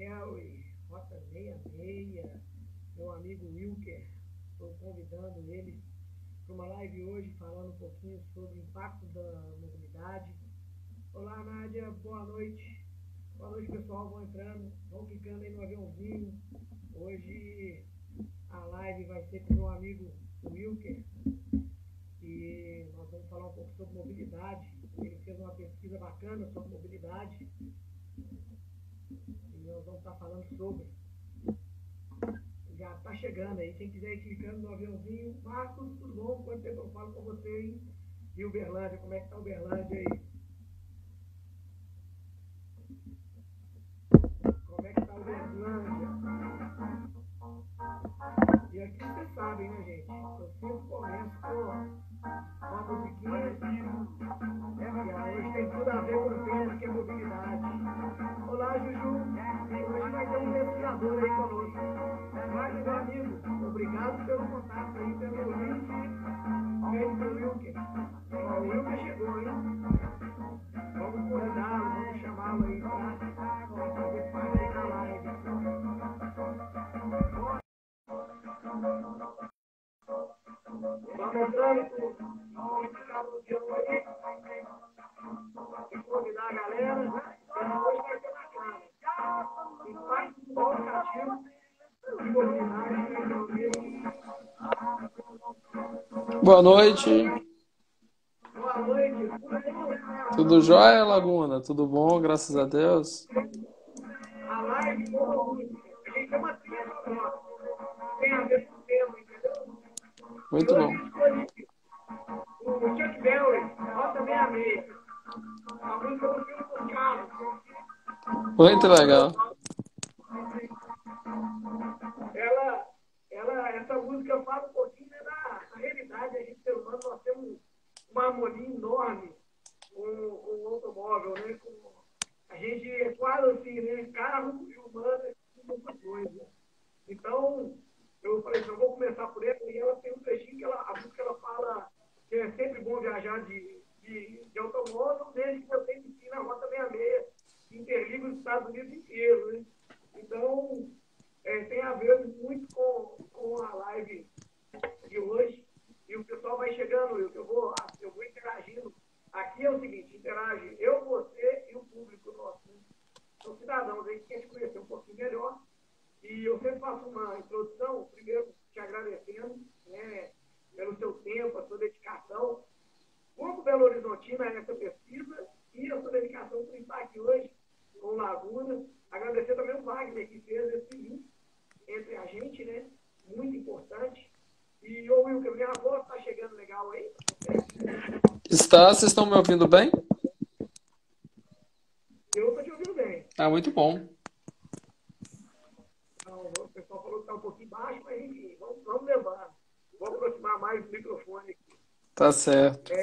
Bel e Rota 66, meu amigo Wilker. Estou convidando ele para uma live hoje falando um pouquinho sobre o impacto da mobilidade. Olá, Nádia, boa noite. Boa noite, pessoal. Vão entrando, vão clicando aí no aviãozinho. Hoje a live vai ser com meu amigo Wilker e nós vamos falar um pouco sobre mobilidade. Ele fez uma pesquisa bacana sobre mobilidade e nós vamos estar falando sobre. Já está chegando aí, quem quiser ir clicando no aviãozinho. Marcos, tudo bom? Quanto tempo eu falo com você, hein? E Uberlândia, como é que está Uberlândia aí? Como é que está Uberlândia? E aqui vocês sabem, né, gente? Eu sempre começo com uma musiquinha. Hoje tem tudo a ver com o tema que é mobilidade. Olá, Juju. Hoje vai ter um pesquisador aí conosco. Vai, meu amigo. Obrigado pelo contato aí, pelo link. Feito pelo Wilker. O Wilker chegou, hein? Vamos convidá-lo, vamos chamá-lo aí para fazer parte aí da live. Vamos entrando e convidar a galera. Hoje vai ser bacana. Impacto qualitativo de mobilidade. Boa noite. Boa noite. Tudo jóia, Laguna? Tudo bom, graças a Deus. A live, a gente tem uma trilha sonora. Tem a ver com o tema, entendeu? Muito bom. O Chuck Berry, Rota 66. A música do filme dos carros. Muito legal. Essa música fala um pouquinho, né, na realidade, a gente ser humano, nós temos uma harmonia enorme com o automóvel, né? A gente é quase assim, né? Carro e humano é uma coisa. Então, eu falei, eu vou começar por ela, e ela tem um trechinho que a música ela fala que é sempre bom viajar de automóvel, desde que você inicie na Rota 66, que interliga os Estados Unidos inteiros, né? Então, tem a ver muito com a live de hoje. E o pessoal vai chegando, eu vou interagindo. Aqui é o seguinte, interage eu, você e o público nosso. Né? São cidadãos aí que querem te conhecer um pouquinho melhor. E eu sempre faço uma introdução, primeiro te agradecendo, né, pelo seu tempo, a sua dedicação. Como Belo Horizontino é essa pesquisa e a sua dedicação para estar aqui hoje com Laguna. Agradecer também o Wagner, que fez esse link entre a gente, né? Muito importante. E, ô Wilker, minha voz está chegando legal aí? Vocês estão me ouvindo bem? Eu estou te ouvindo bem. Ah, muito bom. Então, o pessoal falou que está um pouquinho baixo, mas enfim, vamos levar. Vamos aproximar mais do microfone aqui. Tá certo.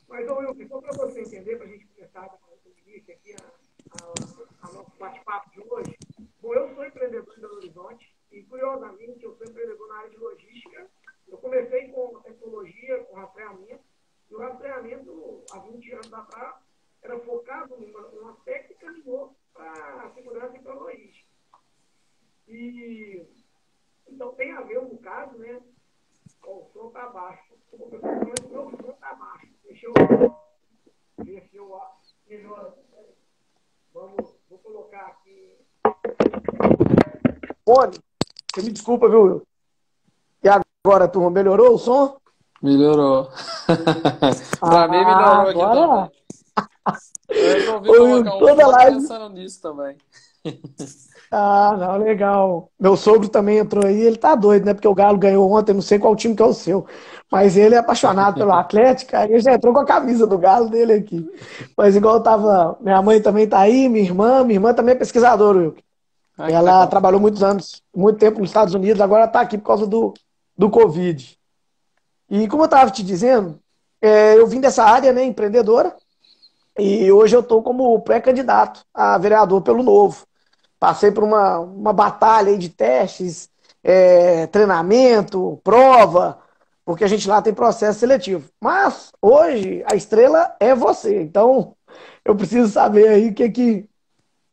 Mas, ô Wilker, só para você entender, para a gente começar com o início aqui, a nosso bate-papo de hoje. Bom, eu sou empreendedor em Belo Horizonte e, curiosamente, eu sou empreendedor na área de logística. Eu comecei com tecnologia, com rastreamento, e o rastreamento, há 20 anos atrás, era focado num aspecto que caminhou para a segurança e para a logística. E, então, tem a ver, no caso, né, com o som está baixo. O meu som está baixo. Deixa eu ver se eu melhoro. Vou colocar aqui. Fone, você me desculpa, viu, Will? E agora, turma, melhorou o som? Melhorou. Pra mim melhorou aqui agora... também. Eu resolvi colocar um fone live... pensando nisso também. Não, legal. Meu sogro também entrou aí, ele tá doido, né? Porque o Galo ganhou ontem, não sei qual time que é o seu. Mas ele é apaixonado pelo Atlético, aí ele já entrou com a camisa do Galo dele aqui. Mas igual tava. Minha mãe também tá aí, minha irmã também é pesquisadora, Wilker. Ela trabalhou muitos anos, muito tempo nos Estados Unidos, agora tá aqui por causa do Covid. E como eu tava te dizendo, eu vim dessa área, né, empreendedora, e hoje eu tô como pré-candidato a vereador pelo Novo. Passei por uma batalha aí de testes, treinamento, prova, porque a gente lá tem processo seletivo. Mas hoje a estrela é você. Então eu preciso saber aí o que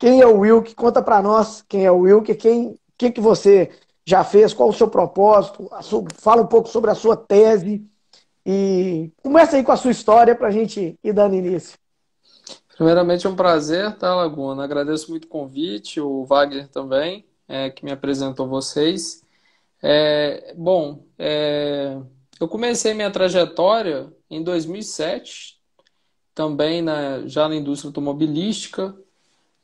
Quem é o Wilk? Conta para nós quem é o Wilk, que você já fez, qual o seu propósito, fala um pouco sobre a sua tese e começa aí com a sua história para a gente ir dando início. Primeiramente, é um prazer, tá, Laguna? Agradeço muito o convite, o Wagner também, que me apresentou vocês. Eu comecei minha trajetória em 2007, também já na indústria automobilística.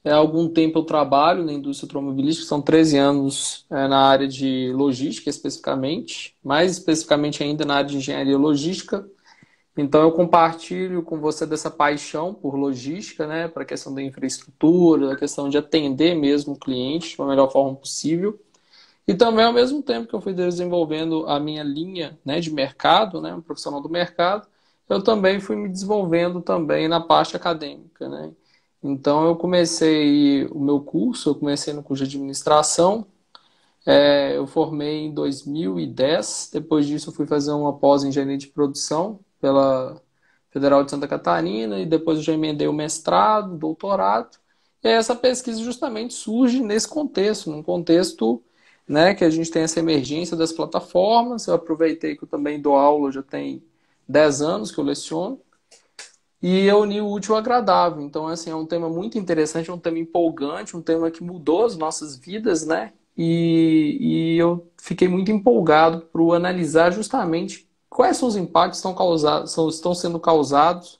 Há algum tempo eu trabalho na indústria automobilística, são 13 anos na área de logística especificamente, mais especificamente ainda na área de engenharia logística. Então eu compartilho com você dessa paixão por logística, né, para a questão da infraestrutura, a questão de atender mesmo o cliente da melhor forma possível. E também ao mesmo tempo que eu fui desenvolvendo a minha linha, né, de mercado, né, um profissional do mercado, eu também fui me desenvolvendo também na parte acadêmica, né? Então eu comecei o meu curso, eu comecei no curso de administração, eu formei em 2010. Depois disso eu fui fazer uma pós em engenharia de produção pela Federal de Santa Catarina, e depois eu já emendei o mestrado, doutorado. E aí essa pesquisa justamente surge nesse contexto, num contexto, né, que a gente tem essa emergência das plataformas. Eu aproveitei que eu também dou aula, já tem 10 anos que eu leciono, e eu uni o útil ao agradável. Então, assim, é um tema muito interessante, é um tema empolgante, um tema que mudou as nossas vidas, né? E eu fiquei muito empolgado para analisar justamente quais são os impactos que estão sendo causados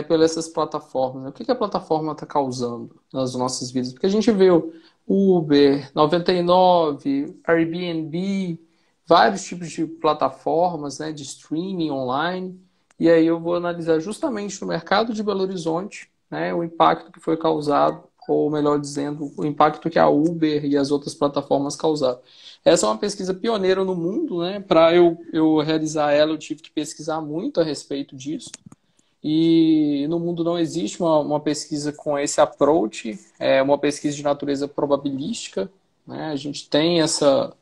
pelas essas plataformas, né? O que que a plataforma está causando nas nossas vidas? Porque a gente vê o Uber, 99, Airbnb, vários tipos de plataformas, né, de streaming online. E aí eu vou analisar justamente no mercado de Belo Horizonte, né, o impacto que foi causado, ou melhor dizendo, o impacto que a Uber e as outras plataformas causaram. Essa é uma pesquisa pioneira no mundo, né? Para eu realizar ela, eu tive que pesquisar muito a respeito disso. E no mundo não existe uma pesquisa com esse approach, uma pesquisa de natureza probabilística, né? A gente tem essa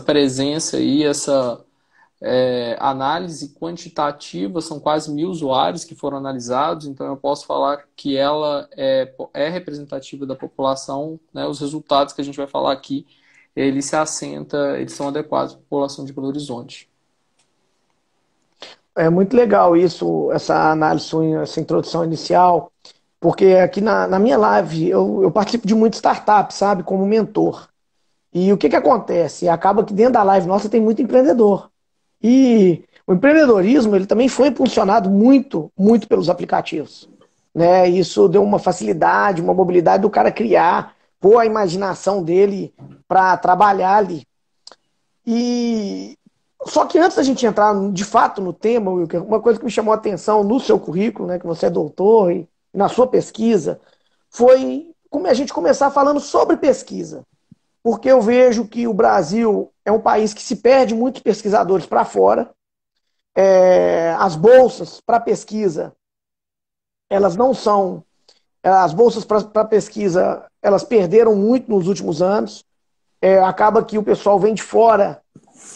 presença aí, essa análise quantitativa, são quase 1.000 usuários que foram analisados, então eu posso falar que ela é representativa da população, né? Os resultados que a gente vai falar aqui, eles são adequados à população de Belo Horizonte. É muito legal isso, essa análise, essa introdução inicial, porque aqui na minha live eu participo de muitas startups, sabe, como mentor. E o que acontece? Acaba que dentro da live nossa tem muito empreendedor. E o empreendedorismo ele também foi impulsionado muito, muito pelos aplicativos. Né? Isso deu uma facilidade, uma mobilidade do cara criar, pôr a imaginação dele para trabalhar ali. E só que antes da gente entrar de fato no tema, Wilker, uma coisa que me chamou a atenção no seu currículo, né, que você é doutor e na sua pesquisa, foi como a gente começar falando sobre pesquisa. Porque eu vejo que o Brasil é um país que se perde muitos pesquisadores para fora. As bolsas para pesquisa, elas não são. As bolsas para pesquisa, elas perderam muito nos últimos anos. Acaba que o pessoal vem de fora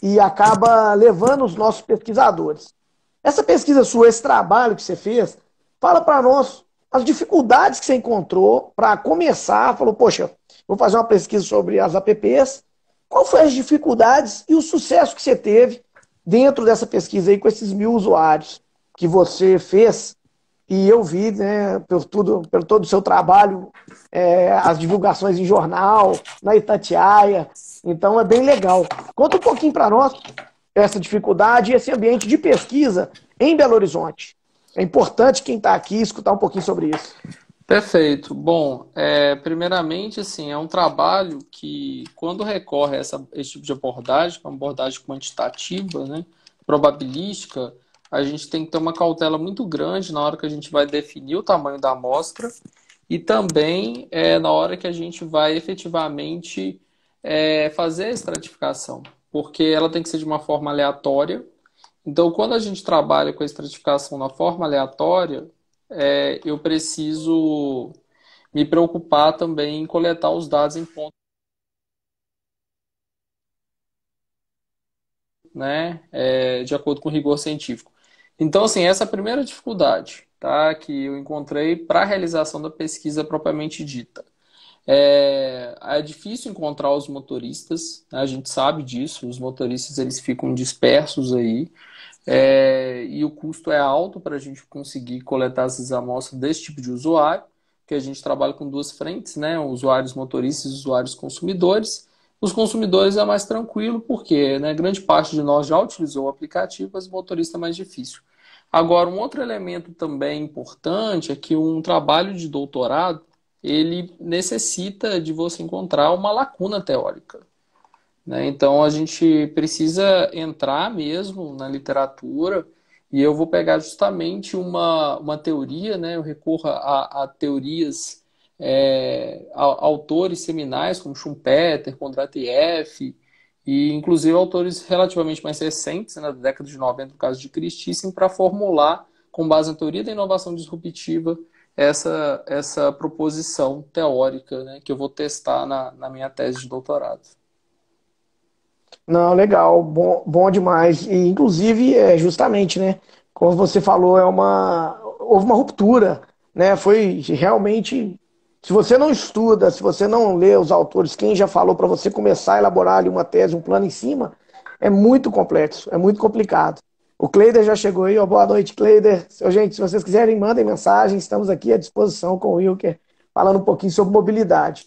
e acaba levando os nossos pesquisadores. Essa pesquisa sua, esse trabalho que você fez, fala para nós as dificuldades que você encontrou para começar. Falou, poxa, vou fazer uma pesquisa sobre as apps. Qual foram as dificuldades e o sucesso que você teve dentro dessa pesquisa aí com esses 1.000 usuários que você fez? E eu vi, né, pelo todo o seu trabalho, as divulgações em jornal, na Itatiaia. Então é bem legal. Conta um pouquinho para nós essa dificuldade e esse ambiente de pesquisa em Belo Horizonte. É importante quem está aqui escutar um pouquinho sobre isso. Perfeito. Bom, primeiramente, assim, é um trabalho que, quando recorre a esse tipo de abordagem, uma abordagem quantitativa, né, probabilística, a gente tem que ter uma cautela muito grande na hora que a gente vai definir o tamanho da amostra e também na hora que a gente vai efetivamente fazer a estratificação, porque ela tem que ser de uma forma aleatória. Então, quando a gente trabalha com a estratificação na forma aleatória, eu preciso me preocupar também em coletar os dados em ponto, né, de acordo com o rigor científico. Então, assim, essa é a primeira dificuldade. tá? Que eu encontrei para a realização da pesquisa propriamente dita. É difícil encontrar os motoristas, né? A gente sabe disso, os motoristas eles ficam dispersos aí, e o custo é alto para a gente conseguir coletar essas amostras desse tipo de usuário, que a gente trabalha com duas frentes, né? Usuários motoristas e usuários consumidores. Os consumidores é mais tranquilo, porque, né, grande parte de nós já utilizou o aplicativo, mas o motorista é mais difícil. Agora, um outro elemento também importante é que um trabalho de doutorado, ele necessita de você encontrar uma lacuna teórica, né? Então, a gente precisa entrar mesmo na literatura e eu vou pegar justamente uma teoria, né? Eu recorro a teorias, autores seminais como Schumpeter, Kondratiev e inclusive autores relativamente mais recentes, né, da década de 90, no caso de Christensen, para formular, com base na teoria da inovação disruptiva, essa proposição teórica, né, que eu vou testar na minha tese de doutorado. Não, legal, bom, bom demais. E, inclusive, justamente, né? Como você falou, houve uma ruptura, né? Foi realmente. Se você não estuda, se você não lê os autores, quem já falou para você começar a elaborar ali uma tese, um plano em cima, é muito complexo, é muito complicado. O Cleider já chegou aí, ó, boa noite, Cleider. Gente, se vocês quiserem, mandem mensagem, estamos aqui à disposição com o Wilker, falando um pouquinho sobre mobilidade.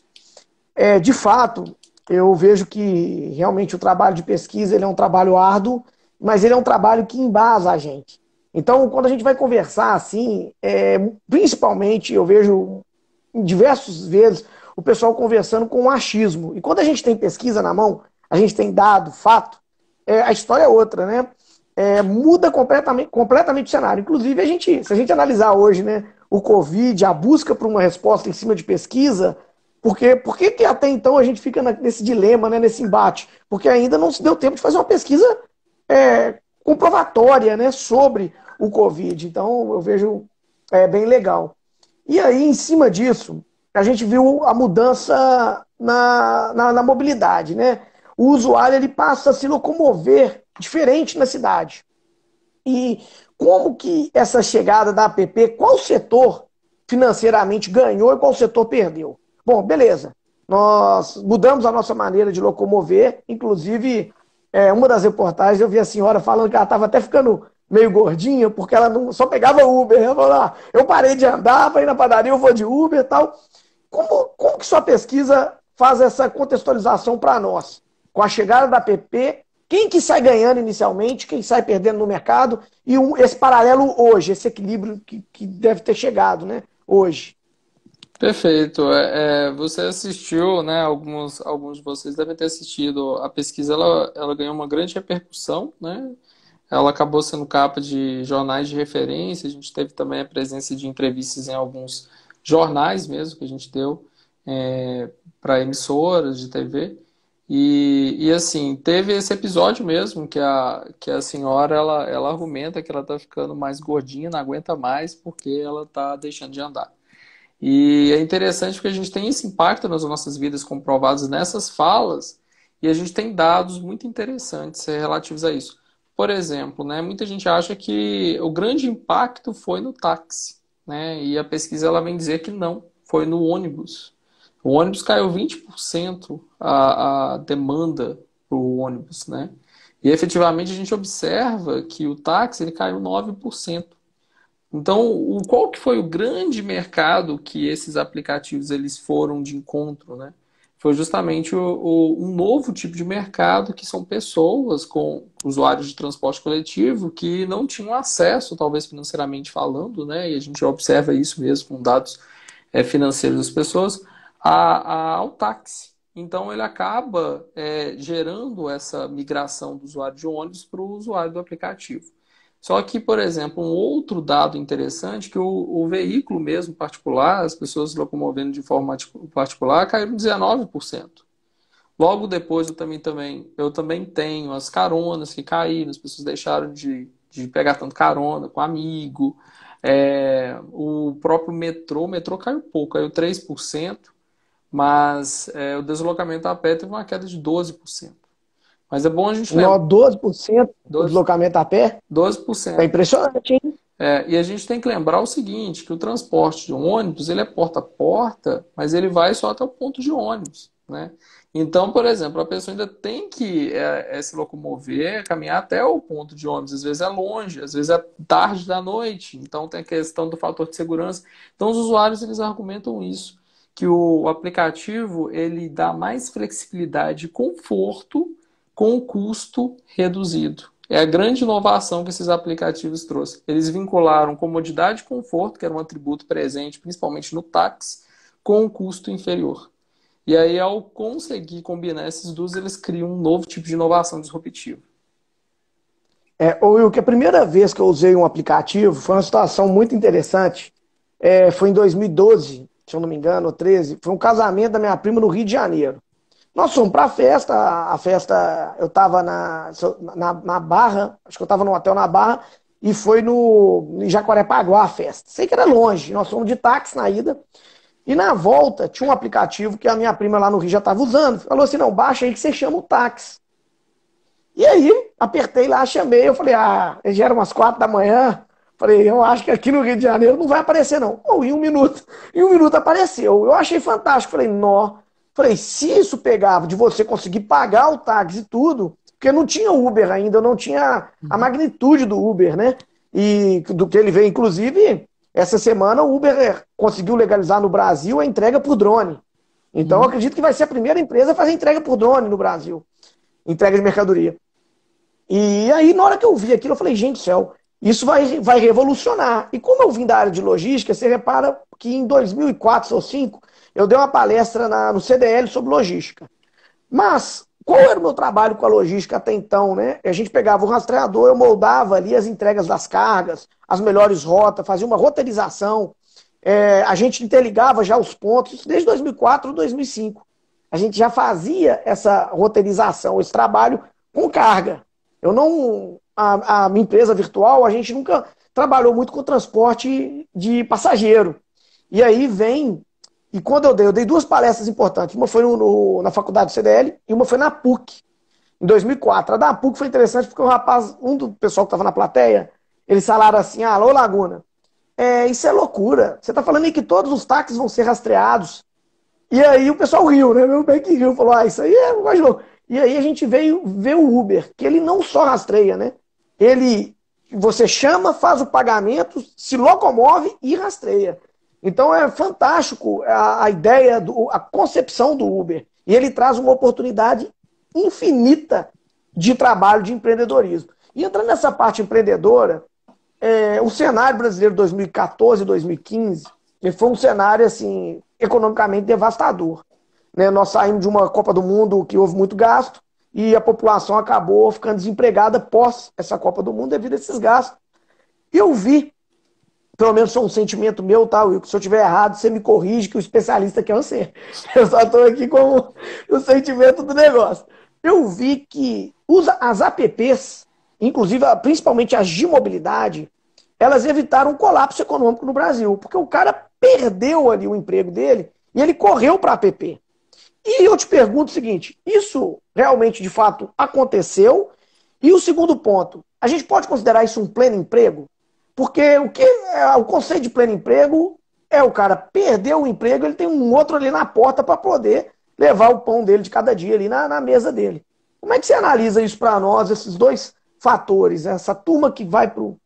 De fato, eu vejo que realmente o trabalho de pesquisa ele é um trabalho árduo, mas ele é um trabalho que embasa a gente. Então, quando a gente vai conversar assim, principalmente eu vejo em diversas vezes o pessoal conversando com um achismo. E quando a gente tem pesquisa na mão, a gente tem dado, fato, a história é outra, né? Muda completamente o cenário. Inclusive, se a gente analisar hoje, né, o Covid, a busca por uma resposta em cima de pesquisa, porque por que até então a gente fica nesse dilema, né, nesse embate? Porque ainda não se deu tempo de fazer uma pesquisa comprovatória, né, sobre o Covid. Então, eu vejo bem legal. E aí, em cima disso, a gente viu a mudança na mobilidade, né? O usuário ele passa a se locomover diferente na cidade. E como que essa chegada da app, qual setor financeiramente ganhou e qual setor perdeu? Bom, beleza. Nós mudamos a nossa maneira de locomover, inclusive, uma das reportagens eu vi a senhora falando que ela estava até ficando meio gordinha, porque ela não, só pegava Uber. Ela falou, eu parei de andar, para ir na padaria eu vou de Uber e tal. Como que sua pesquisa faz essa contextualização para nós? Com a chegada da app, quem que sai ganhando inicialmente, quem sai perdendo no mercado, e esse paralelo hoje, esse equilíbrio que deve ter chegado, né, hoje. Perfeito. Você assistiu, né? Alguns de vocês devem ter assistido. A pesquisa ela ganhou uma grande repercussão, né? Ela acabou sendo capa de jornais de referência. A gente teve também a presença de entrevistas em alguns jornais mesmo que a gente deu para emissoras de TV. E assim, teve esse episódio mesmo que a senhora ela argumenta que ela está ficando mais gordinha, não aguenta mais porque ela está deixando de andar. E é interessante porque a gente tem esse impacto nas nossas vidas comprovados nessas falas e a gente tem dados muito interessantes relativos a isso. Por exemplo, né, muita gente acha que o grande impacto foi no táxi, né, e a pesquisa ela vem dizer que não, foi no ônibus. O ônibus caiu 20% a demanda para o ônibus, né? E efetivamente a gente observa que o táxi ele caiu 9%. Então, qual que foi o grande mercado que esses aplicativos eles foram de encontro, né? Foi justamente um novo tipo de mercado que são pessoas com usuários de transporte coletivo que não tinham acesso, talvez financeiramente falando, né? E a gente observa isso mesmo com dados financeiros das pessoas, ao táxi. Então, ele acaba gerando essa migração do usuário de ônibus para o usuário do aplicativo. Só que, por exemplo, um outro dado interessante, que o veículo mesmo particular, as pessoas se locomovendo de forma particular, caíram 19%. Logo depois, eu também tenho as caronas que caíram, as pessoas deixaram de pegar tanto carona com amigo. O próprio o metrô caiu pouco, caiu 3%, mas o deslocamento a pé teve uma queda de 12%. Mas é bom a gente lembrar. 12% do 12, deslocamento a pé? É 12%. impressionante, hein? E a gente tem que lembrar o seguinte, que o transporte de um ônibus, ele é porta a porta, mas ele vai só até o ponto de ônibus, né? Então, por exemplo, a pessoa ainda tem que se locomover, caminhar até o ponto de ônibus. Às vezes é longe, às vezes é tarde da noite. Então, tem a questão do fator de segurança. Então, os usuários, eles argumentam isso, que o aplicativo, ele dá mais flexibilidade e conforto com o custo reduzido. É a grande inovação que esses aplicativos trouxeram. Eles vincularam comodidade e conforto, que era um atributo presente principalmente no táxi, com um custo inferior. E aí, ao conseguir combinar esses dois, eles criam um novo tipo de inovação disruptiva. Will, que a primeira vez que eu usei um aplicativo foi uma situação muito interessante. Foi em 2012, se eu não me engano, ou 13. Foi um casamento da minha prima no Rio de Janeiro. Nós fomos para a festa, eu estava na Barra, acho que eu estava no hotel na Barra, e foi em Jacarepaguá a festa. Sei que era longe, nós fomos de táxi na ida, e na volta tinha um aplicativo que a minha prima lá no Rio já estava usando. Falou assim, não, baixa aí que você chama o táxi. E aí, apertei lá, chamei, eu falei, já eram umas 4 da manhã, falei, eu acho que aqui no Rio de Janeiro não vai aparecer não. Em um minuto apareceu. Eu achei fantástico, falei, nó. Falei, se isso pegava de você conseguir pagar o táxi e tudo, porque não tinha Uber ainda, eu não tinha a magnitude do Uber, né? E do que ele veio, inclusive, essa semana o Uber conseguiu legalizar no Brasil a entrega por drone. Então eu acredito que vai ser a primeira empresa a fazer entrega por drone no Brasil. Entrega de mercadoria. E aí, na hora que eu vi aquilo, eu falei, gente do céu, isso vai revolucionar. E como eu vim da área de logística, você repara que em 2004 ou 2005, eu dei uma palestra no CDL sobre logística. Mas, qual era o meu trabalho com a logística até então, né? A gente pegava o rastreador, eu moldava ali as entregas das cargas, as melhores rotas, fazia uma roteirização, a gente interligava já os pontos, isso desde 2004 ou 2005. A gente já fazia essa roteirização, esse trabalho com carga. A minha empresa virtual, a gente nunca trabalhou muito com transporte de passageiro. E aí e quando eu dei 2 palestras importantes. Uma foi na faculdade do CDL e uma foi na PUC, em 2004. A da PUC foi interessante porque um do pessoal que estava na plateia, eles falaram assim, alô Laguna, isso é loucura. Você está falando aí que todos os táxis vão ser rastreados. E aí o pessoal riu, né? Meu bem que riu, falou, isso aí é mais louco. E aí a gente veio ver o Uber, que ele não só rastreia, né? Você chama, faz o pagamento, se locomove e rastreia. Então é fantástico a ideia, a concepção do Uber. E ele traz uma oportunidade infinita de trabalho, de empreendedorismo. E entrando nessa parte empreendedora, o cenário brasileiro 2014 e 2015 foi um cenário assim, economicamente devastador. Né? Nós saímos de uma Copa do Mundo que houve muito gasto e a população acabou ficando desempregada pós essa Copa do Mundo devido a esses gastos. E eu vi, pelo menos foi um sentimento meu, tá, Will? Se eu estiver errado, você me corrige, que o especialista aqui é você. Eu só estou aqui com o sentimento do negócio. Eu vi que as apps, inclusive principalmente as de mobilidade, elas evitaram um colapso econômico no Brasil, porque o cara perdeu ali o emprego dele e ele correu para a app. E eu te pergunto o seguinte, isso realmente, de fato, aconteceu? E o segundo ponto, a gente pode considerar isso um pleno emprego? Porque o conceito de pleno emprego é o cara perder o emprego, ele tem um outro ali na porta para poder levar o pão dele de cada dia ali na mesa dele. Como é que você analisa isso para nós, esses 2 fatores? Essa turma que vai pro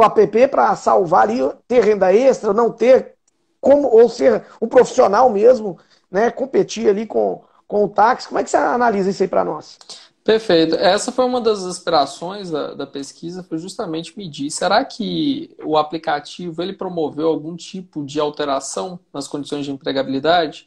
app para salvar ali, ter renda extra, não ter, ou ser um profissional mesmo, né, competir ali com o táxi. Como é que você analisa isso aí para nós? Perfeito. Essa foi uma das aspirações da pesquisa, foi justamente medir. Será que o aplicativo ele promoveu algum tipo de alteração nas condições de empregabilidade?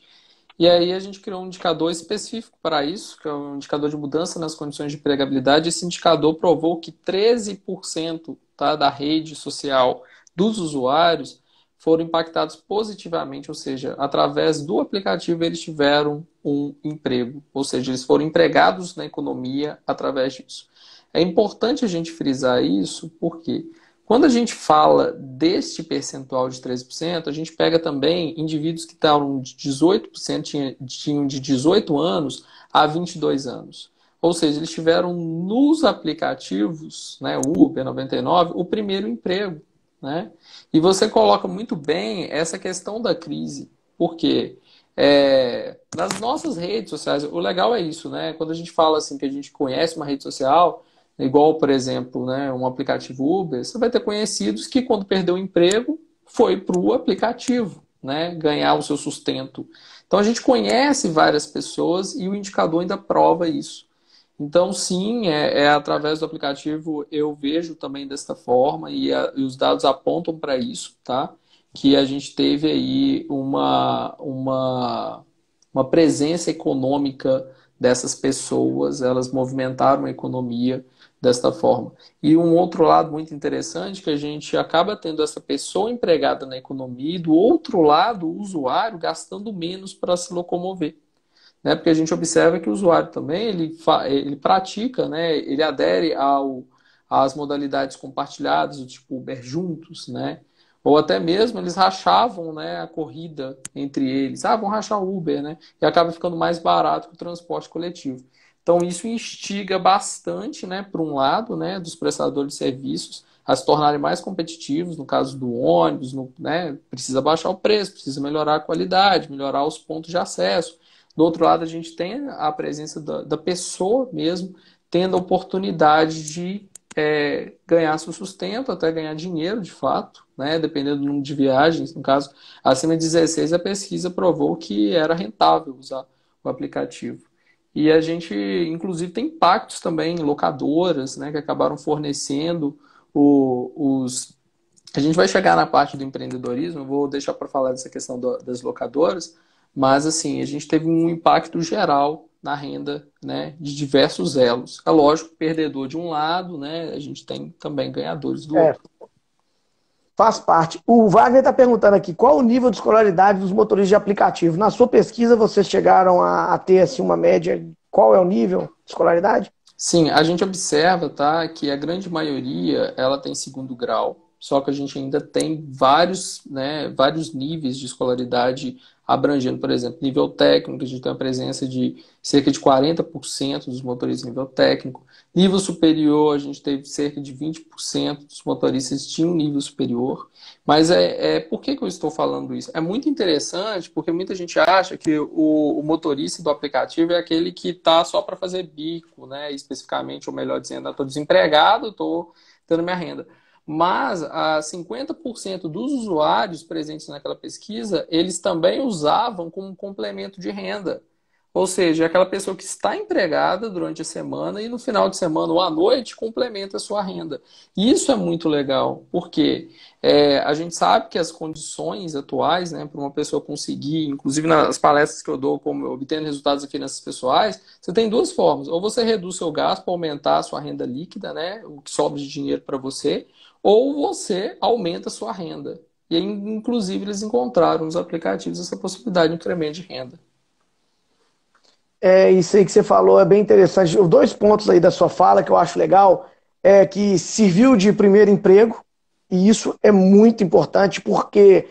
E aí a gente criou um indicador específico para isso, que é um indicador de mudança nas condições de empregabilidade. Esse indicador provou que 13%, tá, da rede social dos usuários foram impactados positivamente, ou seja, através do aplicativo eles tiveram um emprego, ou seja, eles foram empregados na economia através disso. É importante a gente frisar isso porque quando a gente fala deste percentual de 13%, a gente pega também indivíduos que estavam de 18%, tinham de 18 anos a 22 anos. Ou seja, eles tiveram nos aplicativos, né, Uber, 99, o primeiro emprego. né? E você coloca muito bem essa questão da crise, porque nas nossas redes sociais, o legal é isso, né? Quando a gente fala assim que a gente conhece uma rede social, igual, por exemplo, né, um aplicativo Uber, você vai ter conhecidos que quando perdeu o emprego foi para o aplicativo, né, ganhar o seu sustento. Então a gente conhece várias pessoas e o indicador ainda prova isso. Então, sim, através do aplicativo eu vejo também desta forma e os dados apontam para isso, tá? Que a gente teve aí uma presença econômica dessas pessoas, elas movimentaram a economia desta forma. E um outro lado muito interessante que a gente acaba tendo essa pessoa empregada na economia e do outro lado o usuário gastando menos para se locomover, né? Porque a gente observa que o usuário também ele pratica, né? Ele adere às modalidades compartilhadas, do tipo Uber juntos, né? Ou até mesmo eles rachavam, né, a corrida entre eles. Ah, vão rachar o Uber, né? E acaba ficando mais barato que o transporte coletivo. Então isso instiga bastante, né, por um lado, né, dos prestadores de serviços a se tornarem mais competitivos, no caso do ônibus, né, precisa baixar o preço, precisa melhorar a qualidade, melhorar os pontos de acesso. Do outro lado, a gente tem a presença da pessoa mesmo, tendo a oportunidade de ganhar seu sustento, até ganhar dinheiro, de fato, né? Dependendo do número de viagens. No caso, acima de 16, a pesquisa provou que era rentável usar o aplicativo. E a gente, inclusive, tem impactos também em locadoras, né, que acabaram fornecendo os... A gente vai chegar na parte do empreendedorismo, eu vou deixar para falar dessa questão das locadoras, mas, assim, a gente teve um impacto geral na renda, né, de diversos elos. É lógico, perdedor de um lado, né, a gente tem também ganhadores do É, outro. faz parte. O Wagner está perguntando aqui, qual o nível de escolaridade dos motoristas de aplicativo? Na sua pesquisa, vocês chegaram a ter assim, uma média? Qual é o nível de escolaridade? Sim, a gente observa, tá, que a grande maioria ela tem segundo grau, só que a gente ainda tem vários, né, vários níveis de escolaridade abrangendo, por exemplo, nível técnico, a gente tem a presença de cerca de 40% dos motoristas nível técnico. Nível superior, a gente teve cerca de 20% dos motoristas que tinham nível superior. Mas por que eu estou falando isso? É muito interessante porque muita gente acha que o motorista do aplicativo é aquele que está só para fazer bico, né? Especificamente, ou melhor dizendo, estou desempregado, estou tendo minha renda. Mas 50% dos usuários presentes naquela pesquisa, eles também usavam como complemento de renda. Ou seja, é aquela pessoa que está empregada durante a semana e no final de semana ou à noite complementa a sua renda. E isso é muito legal, porque a gente sabe que as condições atuais, né, para uma pessoa conseguir, inclusive nas palestras que eu dou, como obtendo resultados em finanças pessoais, você tem duas formas. Ou você reduz seu gasto para aumentar a sua renda líquida, né, o que sobra de dinheiro para você, ou você aumenta a sua renda. E aí, inclusive, eles encontraram nos aplicativos essa possibilidade de incremento de renda. Isso aí que você falou é bem interessante. Os dois pontos aí da sua fala que eu acho legal é que serviu de primeiro emprego, e isso é muito importante porque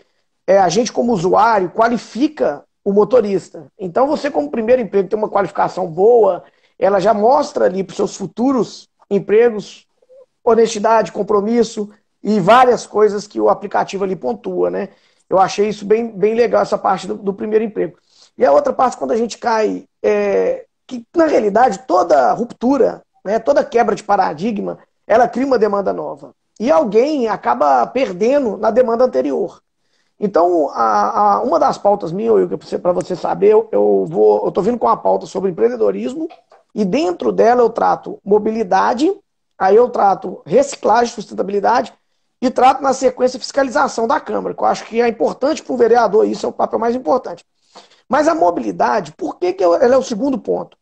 a gente, como usuário, qualifica o motorista. Então, você, como primeiro emprego, tem uma qualificação boa, ela já mostra ali para os seus futuros empregos honestidade, compromisso e várias coisas que o aplicativo ali pontua, né? Eu achei isso bem, bem legal, essa parte do primeiro emprego. E a outra parte, quando a gente cai, que na realidade toda ruptura, né, toda quebra de paradigma, ela cria uma demanda nova. E alguém acaba perdendo na demanda anterior. Então, uma das pautas minhas, para você saber, eu estou vindo com uma pauta sobre empreendedorismo e dentro dela eu trato mobilidade, aí eu trato reciclagem, sustentabilidade e trato na sequência fiscalização da Câmara, que eu acho que é importante para o vereador, isso é o papel mais importante. Mas a mobilidade, por que ela é o segundo ponto?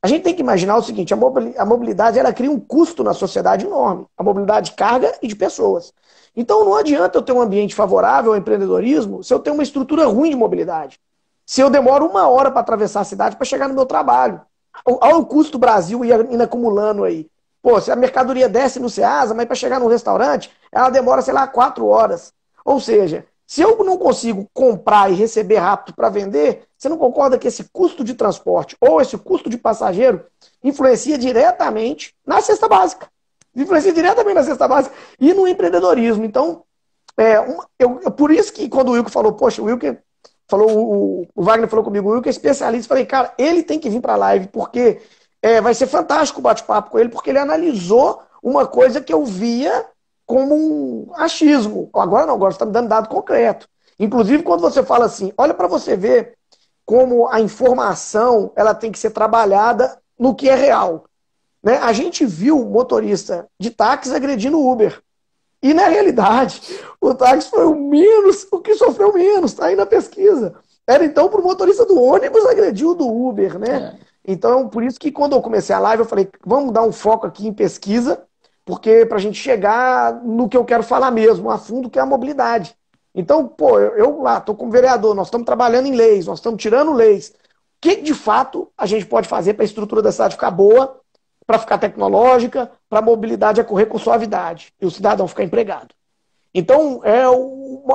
A gente tem que imaginar o seguinte, a mobilidade ela cria um custo na sociedade enorme, a mobilidade de carga e de pessoas. Então não adianta eu ter um ambiente favorável ao empreendedorismo se eu tenho uma estrutura ruim de mobilidade. Se eu demoro 1 hora para atravessar a cidade para chegar no meu trabalho. Olha o custo do Brasil indo acumulando aí. Pô, se a mercadoria desce no Ceasa, mas para chegar no restaurante, ela demora, sei lá, 4 horas. Ou seja, se eu não consigo comprar e receber rápido para vender, você não concorda que esse custo de transporte ou esse custo de passageiro influencia diretamente na cesta básica? Influencia diretamente na cesta básica e no empreendedorismo. Então, Por isso que quando o Wilker falou, poxa, o Wilker falou, o Wagner falou comigo, o Wilker é especialista, eu falei, cara, ele tem que vir para a live, porque vai ser fantástico o bate-papo com ele, porque ele analisou uma coisa que eu via como um achismo. Agora não, agora você está me dando dado concreto. Inclusive, quando você fala assim, olha para você ver como a informação ela tem que ser trabalhada no que é real. Né? A gente viu motorista de táxi agredindo o Uber. E, na realidade, o táxi foi o que sofreu menos, tá aí na pesquisa. Era, então, para o motorista do ônibus agrediu o do Uber, né? Então, por isso que quando eu comecei a live, eu falei, vamos dar um foco aqui em pesquisa, porque para a gente chegar no que eu quero falar mesmo, a fundo, que é a mobilidade. Então, pô, eu lá estou como vereador, nós estamos trabalhando em leis, nós estamos tirando leis. O que, de fato, a gente pode fazer para a estrutura da cidade ficar boa, para ficar tecnológica, para a mobilidade ocorrer com suavidade e o cidadão ficar empregado. Então,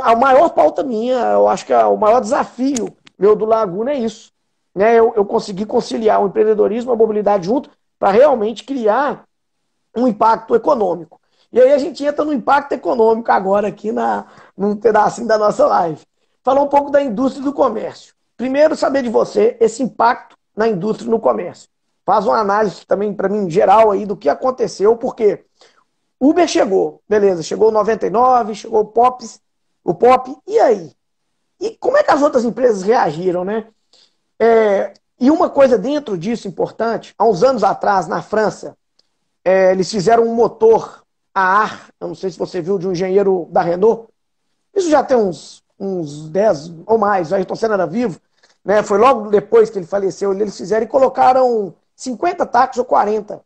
a maior pauta minha, eu acho que o maior desafio meu do Laguna é isso. Né? Eu consegui conciliar o empreendedorismo e a mobilidade junto para realmente criar um impacto econômico. E aí a gente entra no impacto econômico agora aqui num pedacinho da nossa live. Falar um pouco da indústria e do comércio. Primeiro, saber de você esse impacto na indústria e no comércio. Faz uma análise também, para mim, geral aí do que aconteceu, porque Uber chegou, beleza, chegou o 99, chegou o Pop, e aí? E como é que as outras empresas reagiram, né? E uma coisa dentro disso importante, há uns anos atrás, na França, eles fizeram um motor a ar, eu não sei se você viu, de um engenheiro da Renault, isso já tem uns 10 ou mais, o Ayrton Senna era vivo, né? Foi logo depois que ele faleceu, eles fizeram e colocaram 50 táxis ou 40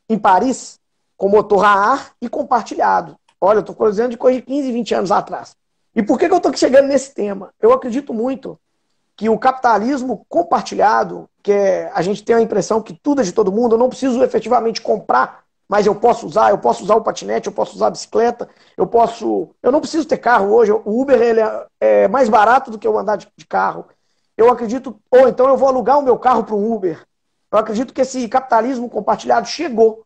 em Paris, com motor a ar e compartilhado. Olha, eu estou dizendo de coisa de 15, 20 anos atrás. E por que eu estou chegando nesse tema? Eu acredito muito que o capitalismo compartilhado, a gente tem a impressão que tudo é de todo mundo, eu não preciso efetivamente comprar, mas eu posso usar o patinete, eu posso usar a bicicleta, eu não preciso ter carro hoje, o Uber ele é mais barato do que eu andar de carro. Eu acredito, ou então eu vou alugar o meu carro para um Uber. Eu acredito que esse capitalismo compartilhado chegou.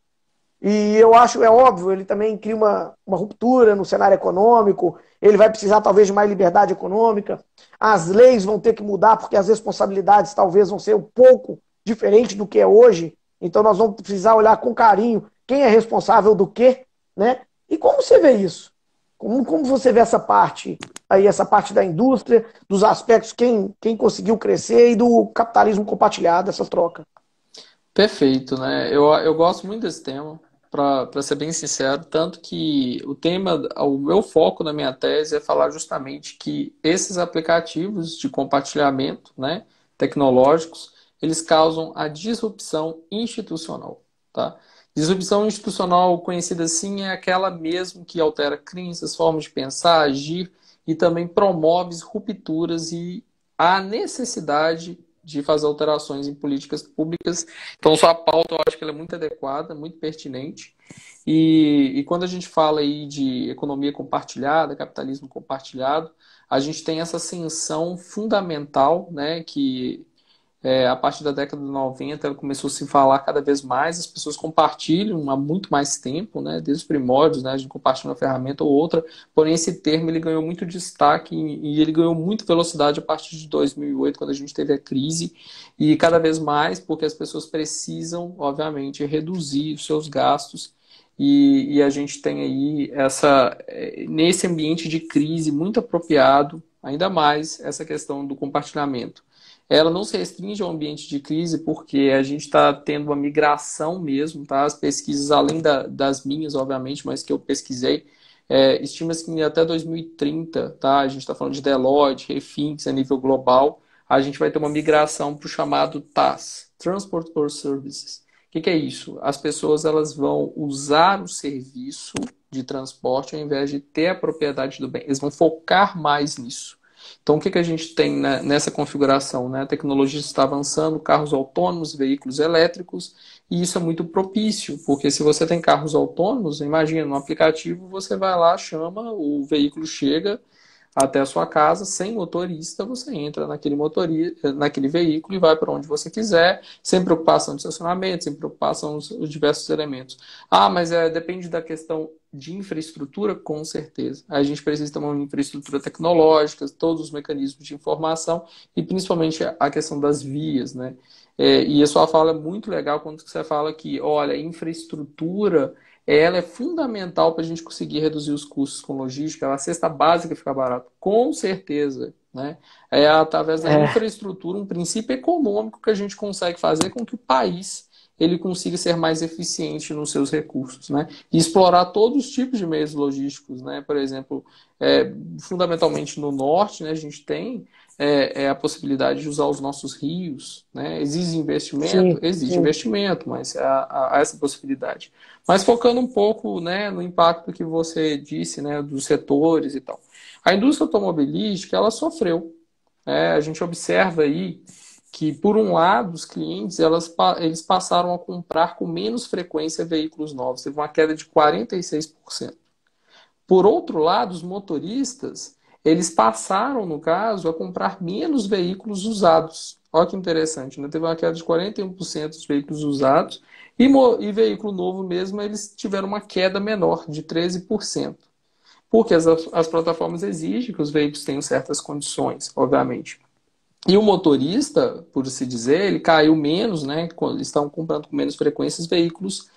E eu acho, é óbvio, ele também cria uma ruptura no cenário econômico, ele vai precisar talvez de mais liberdade econômica, as leis vão ter que mudar porque as responsabilidades talvez vão ser um pouco diferentes do que é hoje, então nós vamos precisar olhar com carinho quem é responsável do quê, né? E como você vê isso? Como você vê essa parte aí, essa parte da indústria, dos aspectos, quem conseguiu crescer e do capitalismo compartilhado, essa troca? Perfeito, né? Eu gosto muito desse tema, para ser bem sincero, tanto que o meu foco na minha tese é falar justamente que esses aplicativos de compartilhamento, né, tecnológicos, eles causam a disrupção institucional, tá? Disrupção institucional conhecida assim é aquela mesmo que altera crenças, formas de pensar, agir e também promove rupturas e a necessidade de fazer alterações em políticas públicas. Então, sua pauta, eu acho que ela é muito adequada, muito pertinente. E quando a gente fala aí de economia compartilhada, capitalismo compartilhado, a gente tem essa ascensão fundamental, né, que a partir da década de 90 ela começou a se falar cada vez mais, as pessoas compartilham há muito mais tempo, né, desde os primórdios, né, a gente compartilha uma ferramenta ou outra, porém esse termo ele ganhou muito destaque e ele ganhou muita velocidade a partir de 2008, quando a gente teve a crise, e cada vez mais porque as pessoas precisam, obviamente, reduzir os seus gastos, e a gente tem aí nesse ambiente de crise muito apropriado, ainda mais essa questão do compartilhamento. Ela não se restringe ao ambiente de crise porque a gente está tendo uma migração mesmo, tá? As pesquisas, além das minhas, obviamente, mas que eu pesquisei, estima-se que até 2030, tá? A gente está falando de Deloitte, Refinitiv a nível global, a gente vai ter uma migração para o chamado TaaS, Transport or Services. O que é isso? As pessoas elas vão usar o serviço de transporte ao invés de ter a propriedade do bem. Eles vão focar mais nisso. Então, o que a gente tem nessa configuração? Né? A tecnologia está avançando, carros autônomos, veículos elétricos, e isso é muito propício, porque se você tem carros autônomos, imagina, no aplicativo você vai lá, chama, o veículo chega até a sua casa, sem motorista, você entra naquele veículo e vai para onde você quiser, sem preocupação de estacionamento, sem preocupação dos diversos elementos. Ah, mas depende da questão de infraestrutura, com certeza. A gente precisa ter uma infraestrutura tecnológica, todos os mecanismos de informação e principalmente a questão das vias, né? E a sua fala é muito legal quando você fala que, olha, infraestrutura ela é fundamental para a gente conseguir reduzir os custos com logística, a cesta básica fica barata, com certeza, né? É através da É, infraestrutura, um princípio econômico que a gente consegue fazer com que o país ele consiga ser mais eficiente nos seus recursos, né? E explorar todos os tipos de meios logísticos, né? Por exemplo, fundamentalmente no norte, né, a gente tem a possibilidade de usar os nossos rios, né? Existe investimento? sim, Existe sim. investimento, mas há essa possibilidade. Mas focando um pouco, né, no impacto que você disse, né, dos setores e tal. A indústria automobilística, ela sofreu. A gente observa aí que, por um lado, os clientes eles passaram a comprar com menos frequência veículos novos. Teve uma queda de 46%. Por outro lado, os motoristas eles passaram, no caso, a comprar menos veículos usados. Olha que interessante, né? Teve uma queda de 41% dos veículos usados e veículo novo mesmo, eles tiveram uma queda menor, de 13%. Porque as plataformas exigem que os veículos tenham certas condições, obviamente. E o motorista, por se dizer, ele caiu menos, né? Estão comprando com menos frequência os veículos,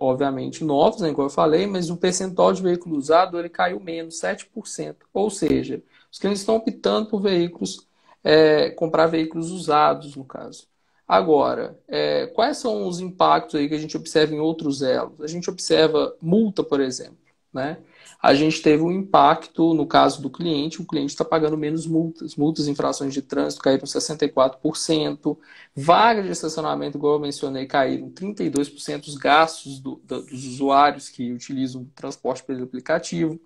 obviamente, novos, né, igual eu falei, mas o percentual de veículo usado ele caiu menos, 7%. Ou seja, os clientes estão optando por veículos, comprar veículos usados, no caso. Agora, quais são os impactos aí que a gente observa em outros elos? A gente observa multa, por exemplo, né? A gente teve um impacto no caso do cliente, o cliente está pagando menos multas. Multas e infrações de trânsito caíram 64%. Vagas de estacionamento, igual eu mencionei, caíram 32%. Os gastos dos usuários que utilizam o transporte pelo aplicativo.